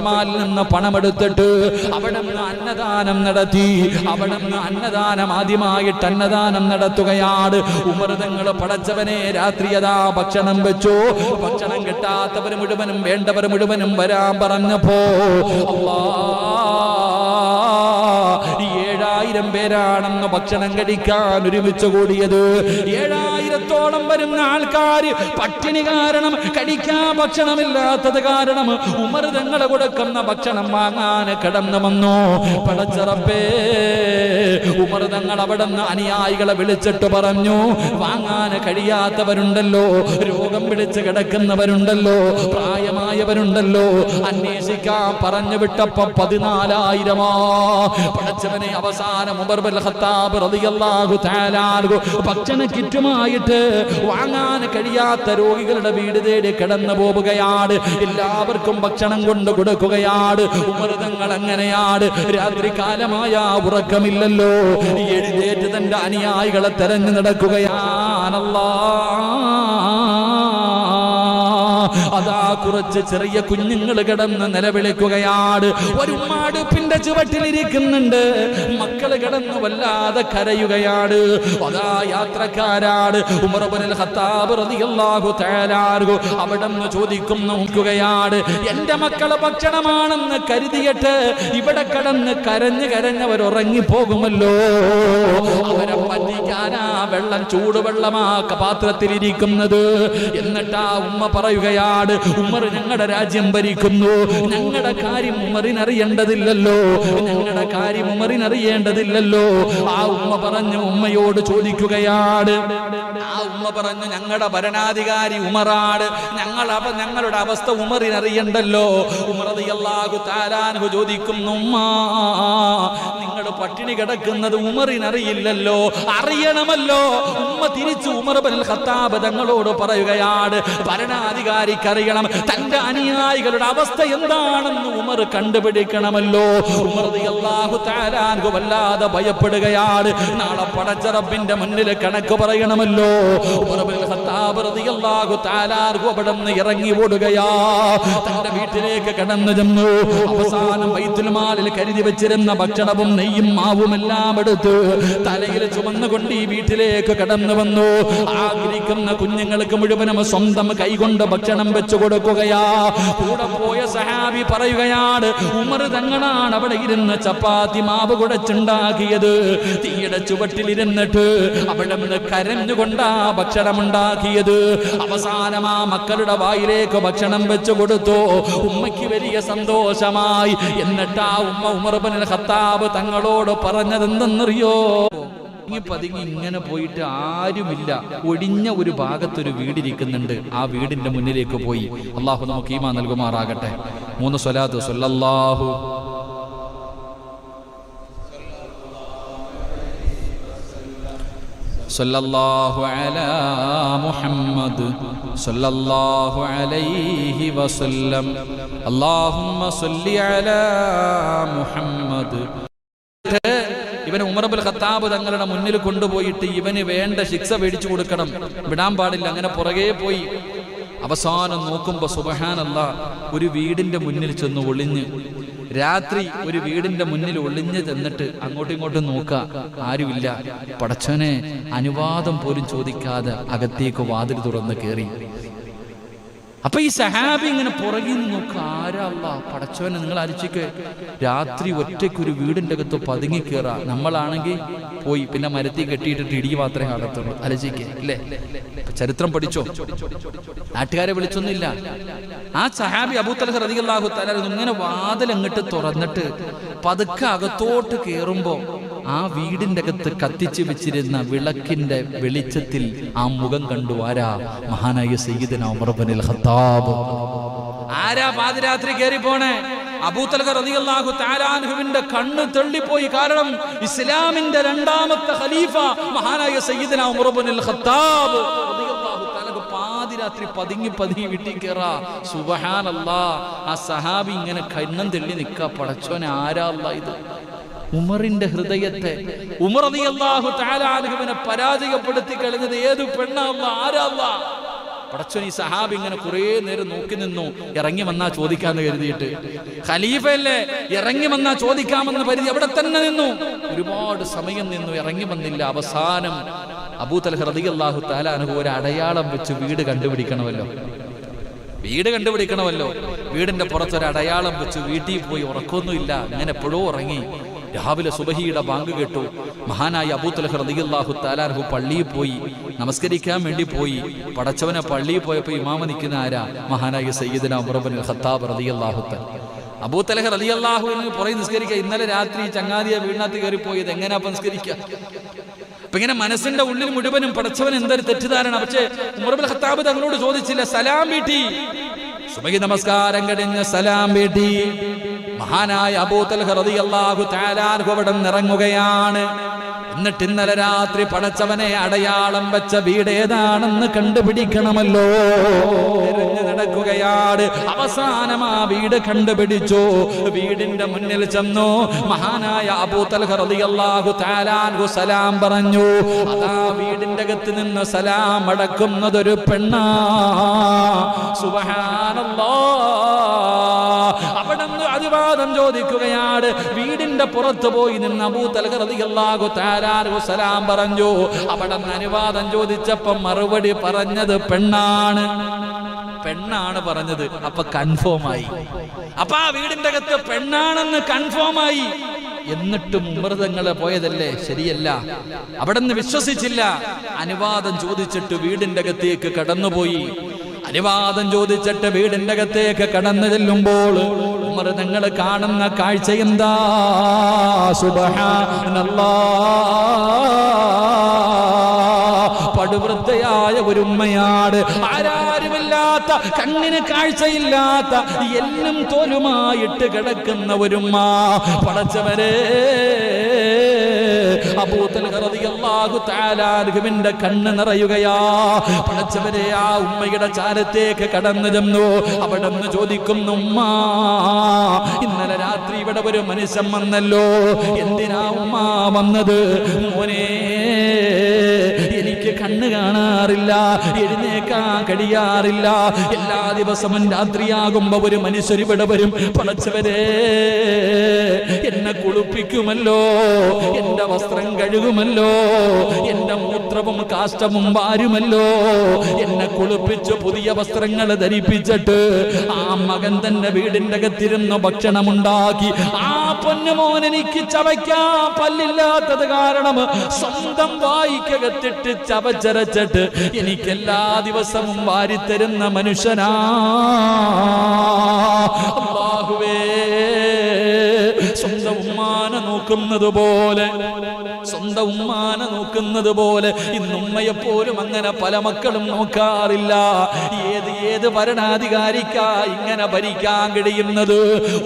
മാലിൽ നിന്ന് പണമെടുത്തിട്ട് അവിടെ നിന്ന് അന്നദാനം നടത്തി. അവിടെ നിന്ന് അന്നദാനം, ആദ്യമായിട്ട് അന്നദാനം നടത്തുകയാണ്. ഉമർ തങ്ങൾ പടച്ചവനെ, രാത്രിയതാ ഭക്ഷണം വെച്ചു. ഭക്ഷണം കിട്ടാത്തവർ മുഴുവനും, വേണ്ടവർ മുഴുവനും വരാൻ പറഞ്ഞപ്പോ 7000 പേരാണെന്ന് ഭക്ഷണം കഴിക്കാൻ ഒരുമിച്ച് കൂടിയത്. 7000-ഓളം വരുന്ന ആൾക്കാർ പട്ടിണി കാരണം, കഴിക്കാൻ ഭക്ഷണമില്ലാത്തത് കാരണം ഉമർ തങ്ങൾ കൊടുക്കുന്ന ഭക്ഷണം വാങ്ങാൻ കടന്നു വന്നു. പടച്ചറപ്പേ, ഉമർ തങ്ങൾ അവിടെ നിന്ന് അനുയായികളെ വിളിച്ചിട്ട് പറഞ്ഞു, വാങ്ങാൻ കഴിയാത്തവരുണ്ടല്ലോ, രോഗം പിടിച്ച് കിടക്കുന്നവരുണ്ടല്ലോ, പ്രായമായവരുണ്ടല്ലോ, അന്വേഷിക്കാൻ പറഞ്ഞു വിട്ടപ്പോ 14,000. പടച്ചവനെ, അവസാനം ഉമർ ഇബ്നുൽ ഖത്താബ് റളിയല്ലാഹു തആല അൻഹു ഭക്ഷണ കിറ്റുമായിട്ട് വാങ്ങാൻ കഴിയാത്ത രോഗികളുടെ വീട് തേടി കടന്നു പോവുകയാണ്. എല്ലാവർക്കും ഭക്ഷണം കൊണ്ട് കൊടുക്കുകയാണ്. ഉമർ തങ്ങൾ അങ്ങനെയാണ്. രാത്രി കാലമായ ഉറക്കമില്ലല്ലോ, എഴുന്നേറ്റ് തന്റെ അനുയായികളെ തെരഞ്ഞു നടക്കുകയാണ്. അതാ കുറച്ച് ചെറിയ കുഞ്ഞുങ്ങൾ കിടന്ന് നിലവിളിക്കുകയാണ്. ഒരു ഉമ്മാടുപ്പിന്റെ ചുവട്ടിലിരിക്കുന്നുണ്ട്. മക്കള് കിടന്ന് വല്ലാതെ കരയുകയാണ്. അതാ യാത്രക്കാരാണ്. ഉമർ ഇബ്നുൽ ഖത്താബ് റളിയല്ലാഹു തആല അൻഹു അവിടെന്ന് ചോദിക്കുന്നു നോക്കുകയാണ്, എന്റെ മക്കളെ ഭക്ഷണമാണെന്ന് കരുതിയിട്ട് ഇവിടെ കിടന്ന് കരഞ്ഞവർ ഉറങ്ങിപ്പോകുമല്ലോ, അവരെ പറ്റിക്കാനാ വെള്ളം ചൂടുവെള്ളമാ പാത്രത്തിലിരിക്കുന്നത്. എന്നിട്ടാ ഉമ്മ പറയുകയാണ്, ഉമർ ഞങ്ങളുടെ രാജ്യം ഭരിക്കുന്നു, ഞങ്ങളുടെ കാര്യം ഉമറിനറിയേണ്ടതില്ലല്ലോ, ഞങ്ങളുടെ കാര്യം ഉമറിനറിയേണ്ടതില്ലല്ലോ. ആ ഉമ്മ പറഞ്ഞു, ഉമ്മയോട് ചോദിക്കുകയാണ്, ആ ഉമ്മ പറഞ്ഞു, ഞങ്ങളുടെ ഭരണാധികാരി ഉമറാണ്, ഞങ്ങളുടെ അവസ്ഥ ഉമറിനറിയണ്ടല്ലോ. ഉമർ റളിയല്ലാഹു തആല അൻഹു ചോദിക്കുന്നു, ഉമ്മ നിങ്ങൾ പട്ടിണി കിടക്കുന്നത് ഉമറിനറിയില്ലല്ലോ, അറിയണമല്ലോ. ഉമ്മ തിരിച്ചു ഉമർ ഇബ്നുൽ ഖത്താബ് തങ്ങളോട് പറയുകയാണ്, ഭരണാധികാരിക്ക് അറിയണം തന്റെ അനുയായികളുടെ അവസ്ഥ എന്താണെന്ന് ഉമർ കണ്ടുപിടിക്കണമല്ലോ. ഉമർ റളിയല്ലാഹു തആല അൻഹു വല്ലാതെ ഭയപ്പെടുകയാണ്. നാളെ പടച്ച റബ്ബിന്റെ മുന്നിൽ കണക്ക് പറയണമല്ലോ. ഉമർ ഇബ്നുൽ ഖത്താബ് റളിയല്ലാഹു തആല അൻഹു അവിടുന്ന് ഇറങ്ങി ഓടുകയാ. തന്റെ വീട്ടിലേക്ക് കടന്നു ചെന്നു. അവസാനം ബൈത്തുൽ മാലിൽ കരുതി വെച്ചിരുന്ന ഭക്ഷണവും നെയ്യും മാവും എല്ലാം എടുത്ത് തലയിൽ ചുമന്നുകൊണ്ട് ഈ വീട്ടിലേക്ക് കടന്നു വന്നു. ആഗ്രഹിക്കുന്ന കുഞ്ഞുങ്ങൾക്ക് മുഴുവനും സ്വന്തം കൈകൊണ്ട് ഭക്ഷണം വെച്ചു കൊടുക്കുകയാ. കൂടെ പോയ സഹാബി പറയുകയാണ്, ഉമർ തങ്ങളാണ് അവിടെ ഇരുന്ന് ചപ്പാത്തി മാവ് കുഴച്ചുണ്ടാക്കിയത്. തീയുടെ ചുവട്ടിലിരുന്നിട്ട് അവിടെ നിന്ന് കരഞ്ഞുകൊണ്ടാ ഭക്ഷണം ഉണ്ടാക്കിയത്. അവസാനം ആ മക്കളുടെ വായിലേക്ക് ഭക്ഷണം വെച്ചു കൊടുത്തു. ഉമ്മയ്ക്ക് വലിയ സന്തോഷമായി. എന്നിട്ട് ആ ഉമ്മ ഉമർ ഇബ്നുൽ ഖത്താബ് തങ്ങളോട് പറഞ്ഞതെന്തെന്നറിയോ? പതുങ്ങി ഇങ്ങനെ പോയിട്ട് ആരുമില്ല, ഒടിഞ്ഞ ഒരു ഭാഗത്തൊരു വീടിരിക്കുന്നുണ്ട്. ആ വീടിന്റെ മുന്നിലേക്ക് പോയി. അള്ളാഹു നമുക്ക് ഈമാൻ നൽകുമാറാകട്ടെ. 3 സ്വലാത്ത്. സല്ലല്ലാഹു സല്ലല്ലാഹു അലാ മുഹമ്മദ് സല്ലല്ലാഹു അലൈഹി വസല്ലം അല്ലാഹുമ്മ സല്ലി അലാ മുഹമ്മദ്. ഇവന് ഉമർ ഇബ്നുൽ ഖത്താബ് തങ്ങളുടെ മുന്നിൽ കൊണ്ടുപോയിട്ട് ഇവന് വേണ്ട ശിക്ഷ മേടിച്ചു കൊടുക്കണം, വിടാൻ പാടില്ല. അങ്ങനെ പുറകെ പോയി. അവസാനം നോക്കുമ്പോ സുബ്ഹാനല്ലാഹ്, ഒരു വീടിന്റെ മുന്നിൽ ചെന്ന് ഒളിഞ്ഞ്, രാത്രി ഒരു വീടിന്റെ മുന്നിൽ ഒളിഞ്ഞ് ചെന്നിട്ട് അങ്ങോട്ടും ഇങ്ങോട്ടും നോക്കുക, ആരുമില്ല. പടച്ചോനെ അനുവാദം പോലും ചോദിക്കാതെ അകത്തേക്ക് വാതിൽ തുറന്ന് കയറി. അപ്പൊ ഈ സഹാബി ഇങ്ങനെ പുറകിൽ നോക്കുക, ആരാ അല്ലാഹ്, പടച്ചോനെ നിങ്ങൾ ആലോചിക്ക്, രാത്രി ഒറ്റയ്ക്ക് ഒരു വീടിന്റെ അകത്ത് പതുങ്ങി കയറാ. നമ്മളാണെങ്കിൽ പോയി പിന്നെ മരത്തിൽ കെട്ടിയിട്ടിട്ട് ഇടി മാത്രമേ കാണത്തുള്ളൂ. ആലോചിക്കേ അല്ലേ? ചരിത്രം പഠിച്ചോ? നാട്ടുകാരെ വിളിച്ചൊന്നുമില്ല. ആ സഹാബി അബൂ തൽഹ റളിയല്ലാഹു തആല ഇങ്ങനെ വാതിൽ അങ്ങോട്ട് തുറന്നിട്ട് പതുക്കെ അകത്തോട്ട് കയറുമ്പോ ആ വീടിന്റെ അകത്ത് കത്തിച്ചു വെച്ചിരുന്ന വിളക്കിന്റെ വെളിച്ചത്തിൽ ആ മുഖം കണ്ടു. ആരാ? മഹാനായ സയ്യിദുനാ ഉമർ ഇബ്നുൽ ഖത്താബ്. ആരാ പാതിരാത്രി കയറി പോണേ? അബൂ തൽഹ റളിയല്ലാഹു തആല അൻഹുവിന്റെ കണ്ണ് തെള്ളിപ്പോയി. കാരണം ഇസ്ലാമിന്റെ 2ാമത്തെ ഖലീഫ മഹാനായ സയ്യിദുനാ ഉമർ ഇബ്നുൽ ഖത്താബ് റളിയല്ലാഹു തആല പാതിരാത്രി പതുങ്ങി വീട്ടിൽ കയറാ. സുബ്ഹാനല്ലാഹ്. ആ സഹാബി ഇങ്ങനെ കണ്ണം തെള്ളി നിൽക്കാ. പടച്ചോനെ ആരാ അല്ലാഹ് ഇത്? ഉമറിന്റെ ഹൃദയത്തെ, ഉമർ റളിയല്ലാഹു തആല അൻഹുവിനെ പരാജയപ്പെടുത്തി കളഞ്ഞത് ഏത് പെണ്ണാ അല്ലാഹ്? ആരാ അല്ലാഹ്? പടച്ചോൻ ഈ സഹാബി ഇങ്ങനെ കുറെ നേരം നോക്കി നിന്നു. ഇറങ്ങി വന്നാ ചോദിക്കാന്ന് കരുതിയിട്ട്. ഖലീഫയല്ലേ, ഇറങ്ങി വന്നാ ചോദിക്കാമെന്ന് കരുതി അവിടെ തന്നെ നിന്നു. ഒരുപാട് സമയം നിന്നു, ഇറങ്ങി വന്നില്ല. അവസാനം അബൂ തൽഹ റളിയല്ലാഹു തആല അൻഹു ഒരു അടയാളം വെച്ച് വീട് കണ്ടുപിടിക്കണമല്ലോ. വീടിന്റെ പുറത്തൊരു അടയാളം വെച്ച് വീട്ടിൽ പോയി. ഉറക്കൊന്നുമില്ല, അങ്ങനെ എപ്പോഴോ ഉറങ്ങി. രാവിലെ സുബഹിയുടെ ബാങ്ക് കേട്ടു. മഹാനായ അബൂ തൽഹ റളിയല്ലാഹു തആല അൻഹു പള്ളിയിൽ പോയി, നമസ്കരിക്കാൻ വേണ്ടി പോയി. പടച്ചവനെ പള്ളിയിൽ പോയപ്പോൾ ഇമാമ നിൽക്കുന്ന ആരാ? മഹാനായ സയ്യിദുനാ ഉമർ ഇബ്നുൽ ഖത്താബ് റളിയല്ലാഹു തആല. അബൂ തൽഹ റളിയല്ലാഹു അൻഹു പുറകെ നിസ്കരിക്കുക. ഇന്നലെ രാത്രി ചങ്ങാതിയെ വീടിനകത്ത് കയറിപ്പോയത് എങ്ങനെയാ നിസ്കരിക്കുക? അപ്പൊ ഇങ്ങനെ മനസ്സിന്റെ ഉള്ളിൽ മുഴുവനും പടച്ചവൻ എന്തൊരു തെറ്റിദ്ധാരണ. പക്ഷേ ഉമർ ഇബ്നുൽ ഖത്താബ് തങ്ങളോട് ചോദിച്ചില്ല, സലാം വീട്ടി. സുബഹി നമസ്കാരം കഴിഞ്ഞ് സലാം വീട്ടി. മഹാനായ അബൂ തൽഹ റളിയല്ലാഹു തആല അൻഹു അവിടെ ഇറങ്ങുകയാണ്. എന്നിട്ട് ഇന്നലെ രാത്രി പടച്ചവനെ അടയാളം വെച്ച വീട് ഏതാണെന്ന് കണ്ടുപിടിക്കണമല്ലോ. നടക്കുകയാണ്. അവസാനം ആ വീട് കണ്ടുപിടിച്ചു. വീടിന്റെ മുന്നിൽ ചെന്നു. മഹാനായ അബൂ തൽഹ റളിയല്ലാഹു തആല അൻഹു സലാം പറഞ്ഞു. അതാ വീടിന്റെ അകത്ത് നിന്ന് സലാം അടക്കുന്നതൊരു പെണ്ണാ. സുബ്ഹാനല്ലാഹ്. അവിടുന്ന് അനുവാദം ചോദിക്കുകയാണ്. വീടിന്റെ പുറത്ത് പോയി നിന്ന് അബൂ തൽഹ റളിയല്ലാഹു തആല അൻഹു സലാം പറഞ്ഞു. അവിടുന്ന് അനുവാദം ചോദിച്ചപ്പോൾ മറുപടി പറഞ്ഞത് പെണ്ണാണ് പറഞ്ഞത്. അപ്പൊ കൺഫേമായി. അപ്പൊ ആ വീടിന്റെ അകത്ത് പെണ്ണാണെന്ന് കൺഫേമായി. എന്നിട്ടും മൃതങ്ങളെ പോയതല്ലേ, ശരിയല്ല. അവിടെ നിന്ന് വിശ്വസിച്ചില്ല. അനുവാദം ചോദിച്ചിട്ട് വീടിന്റെ അകത്തേക്ക് കടന്നുപോയി. അനുവാദം ചോദിച്ചിട്ട് വീടിന്റെ അകത്തേക്ക് കടന്നു ചെല്ലുമ്പോൾ മൃതങ്ങൾ കാണുന്ന കാഴ്ച എന്താ? സുബ്ഹാനല്ലാഹ്. പടുവൃദ്ധയായ ഒരു ഉമ്മയാണ്. ആരാരുമില്ലാത്ത, കണ്ണിന് കാഴ്ചയില്ലാത്ത, എല്ലും തോലുമായിട്ട് കിടക്കുന്ന ഒരുമ്മ. പടച്ചവരെ, അബൂ തൽഹ റളിയല്ലാഹു തആല അൻഹുവിന്റെ കണ്ണ് നിറയുകയാ. പടച്ചവരെ, ആ ഉമ്മയുടെ ചാരത്തേക്ക് കടന്നു ചെന്നു. അവിടെ നിന്ന് ചോദിക്കുന്നു, ഉമ്മ, ഇന്നലെ രാത്രി ഇവിടെ ഒരു മനുഷ്യൻ വന്നല്ലോ, എന്തിനാ ഉമ്മ വന്നത്? മോനെ, എനിക്ക് കണ്ണ് കാണാറില്ല, എഴുന്നേക്കാൻ കഴിയാറില്ല. എല്ലാ ദിവസവും രാത്രിയാകുമ്പോ ഒരു മനുഷ്യർ ഇവിടെ വരും. പടച്ചവരെ, എന്നെ കുളിപ്പിക്കുമല്ലോ, എന്റെ വസ്ത്രം കഴുകുമല്ലോ, എന്റെ മൂത്രവും കാഷ്ടവും വാരുമല്ലോ, എന്നെ കുളിപ്പിച്ച് പുതിയ വസ്ത്രങ്ങൾ ധരിപ്പിച്ചിട്ട് ആ മകൻ തന്നെ വീടിന്റെ അകത്തിരുന്ന് ഭക്ഷണമുണ്ടാക്കി. ആ പൊന്നുമോൻ എനിക്ക് ചവയ്ക്കാൻ പല്ലില്ലാത്തത് കാരണം സ്വന്തം വായിക്കകത്തിട്ട് ചവച്ചരച്ചിട്ട് എനിക്ക് എല്ലാ ദിവസവും വാരിത്തരുന്ന മനുഷ്യനാ. അല്ലാഹുവേ, സ്വന്തം ഉമ്മാനെ നോക്കുന്നത് പോലെ ഇന്നുമ്മയെപ്പോലും അങ്ങനെ പല മക്കളും നോക്കാറില്ല. ഏത് ഭരണാധികാരിക്കാ ഇങ്ങനെ ഭരിക്കാൻ കഴിയുന്നത്?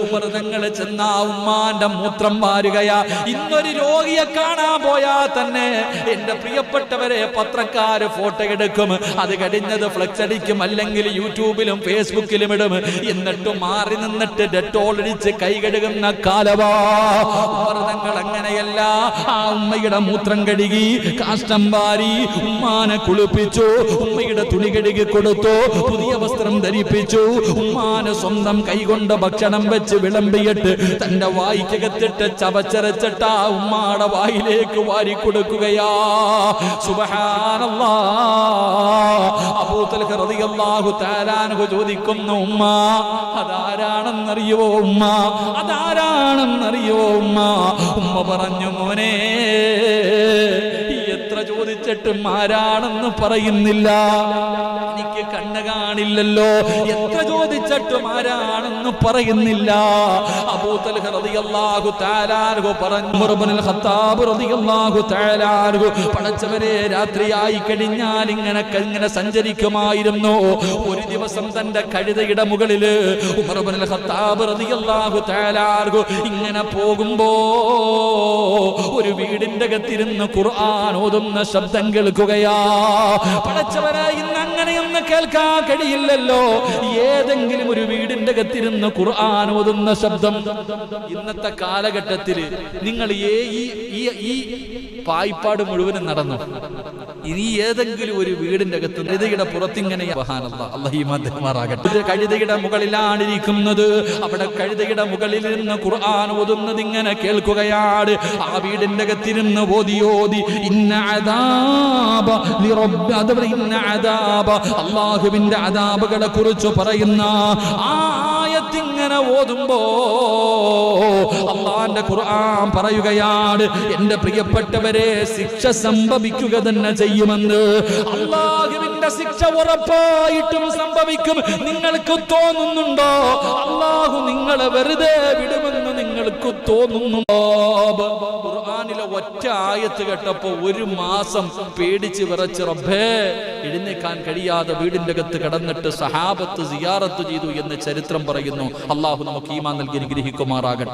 ഉമർതങ്ങള് ചെന്ന ഉമ്മാന്റെ മൂത്രം വാരുകയാ. ഇന്നൊരു രോഗിയെ കാണാൻ പോയാൽ തന്നെ എന്റെ പ്രിയപ്പെട്ടവരെ, പത്രക്കാര് ഫോട്ടോ എടുക്കും, അത് കഴിഞ്ഞത് ഫ്ലെക്സ് അടിക്കും, അല്ലെങ്കിൽ യൂട്യൂബിലും ഫേസ്ബുക്കിലും ഇടും. എന്നിട്ട് മാറി നിന്നിട്ട് ഡെറ്റോൾ അടിച്ച് കൈ കഴുകുന്ന കാലവാ. ഉമർതങ്ങൾ അങ്ങനെയല്ല. ആ ഉമ്മയുടെ മൂത്രം കഴുകി, കാഷ്ടം വാരി, ഉമ്മാനെ കുളിപ്പിച്ചു, ഉമ്മയുടെ തുണി കഴുകി കൊടുത്തു, പുതിയ വസ്ത്രം ധരിപ്പിച്ചു, ഉമ്മാനെ സ്വന്തം കൈകൊണ്ട് ഭക്ഷണം വെച്ച് വിളമ്പിയിട്ട് തന്റെ വായിക്കകത്തിട്ട് ചവച്ചരച്ചിട്ട് ആ ഉമ്മാടെ വായിലേക്ക് വാരി കൊടുക്കുകയാ. സുബ്ഹാനല്ലാഹ്. അബൂ തൽഹ റളിയല്ലാഹു തആല അൻഹു ചോദിക്കുന്നു, ഉമ്മ, അതാരാണെന്നറിയോ ഉമ്മ? അതാരാണെന്നറിയോ ഉമ്മ? ഉമ്മ പറഞ്ഞു, മോനെ, എത്ര ചോദിച്ചിട്ടും ആരാണെന്ന് പറയുന്നില്ല. എനിക്ക് കണ്ണ് കാണില്ലല്ലോ, എത്ര ചോദിച്ചിട്ടും ആരാണെന്ന് പറയുന്നില്ല. അബൂ തൽഹ റളിയല്ലാഹു തആല അൻഹു പറഞ്ഞു, ഉമർ ഇബ്നുൽ ഖത്താബ് റളിയല്ലാഹു തആല അൻഹു, പടച്ചവരെ, രാത്രിയായി കഴിഞ്ഞാൽ ഇങ്ങനെ സഞ്ചരിക്കുമായിരുന്നു. ഒരു ദിവസം തന്റെ കഴുതയുടെ മുകളില് ഉമർ ഇബ്നുൽ ഖത്താബ് റളിയല്ലാഹു തആല അൻഹു ഇങ്ങനെ പോകുമ്പോ ഒരു വീടിന്റെ അകത്തിരുന്ന് ഖുർആൻ ഓതുന്ന ശബ്ദം കേൾക്കുകയാ. പടച്ചവരെ, ഇന്ന് അങ്ങനെയൊന്നും കേൾക്കാൻ കഴിയില്ലല്ലോ. ഏതെങ്കിലും ഒരു വീടിന്റെ അകത്തിരുന്ന് ഖുർആൻ ഓതുന്ന ശബ്ദം. ഇന്നത്തെ കാലഘട്ടത്തിൽ നിങ്ങൾ ഈ പായ്പാട് മുഴുവനും നടന്നു. ഇനി ഏതെങ്കിലും ഒരു വീടിന്റെ അകത്ത് കഴുതയുടെ പുറത്തിങ്ങനെ കഴുതയുടെ മുകളിലാണ് ഇരിക്കുന്നത്. അവിടെ കഴുതയുടെ മുകളിൽ നിന്ന് ഖുർആൻ ഓതുന്നത് ഇങ്ങനെ കേൾക്കുകയാണ്. ആ വീടിന്റെ അകത്തിരുന്ന് ഓതി അല്ലാഹുവിന്റെ അദാബുകളെ കുറിച്ച് പറയുന്ന ആയത്തിങ്ങനെ ഓതുമ്പോ അല്ലാഹുവിന്റെ ഖുർആൻ പറയുകയാണ്, എന്റെ പ്രിയപ്പെട്ടവരെ, ശിക്ഷ സംഭവിക്കുക തന്നെ ചെയ്യുമെന്ന്. അല്ലാഹുവിന്റെ ശിക്ഷ ഉറപ്പായിട്ടും സംഭവിക്കും. നിങ്ങൾക്ക് തോന്നുന്നുണ്ടോ അല്ലാഹു നിങ്ങളെ വെറുതെ വിടുമെന്ന് നിങ്ങൾക്ക് തോന്നുന്നുണ്ടോ? ഖുർആനിലെ ഒറ്റ ആയത്ത് കേട്ടപ്പോ ഒരു മാസം പേടിച്ച് വിറച്ച് റബ്ബേ എഴുന്നേക്കാൻ കഴിയാതെ വീടിന്റെ അകത്ത് കടന്നിട്ട് സഹാബത്ത് സിയാറത്ത് ചെയ്തു എന്ന് ചരിത്രം പറയുന്നു. അല്ലാഹു നമുക്ക് ഈമാൻ നൽകി അനുഗ്രഹിക്കുമാറാകട്ടെ.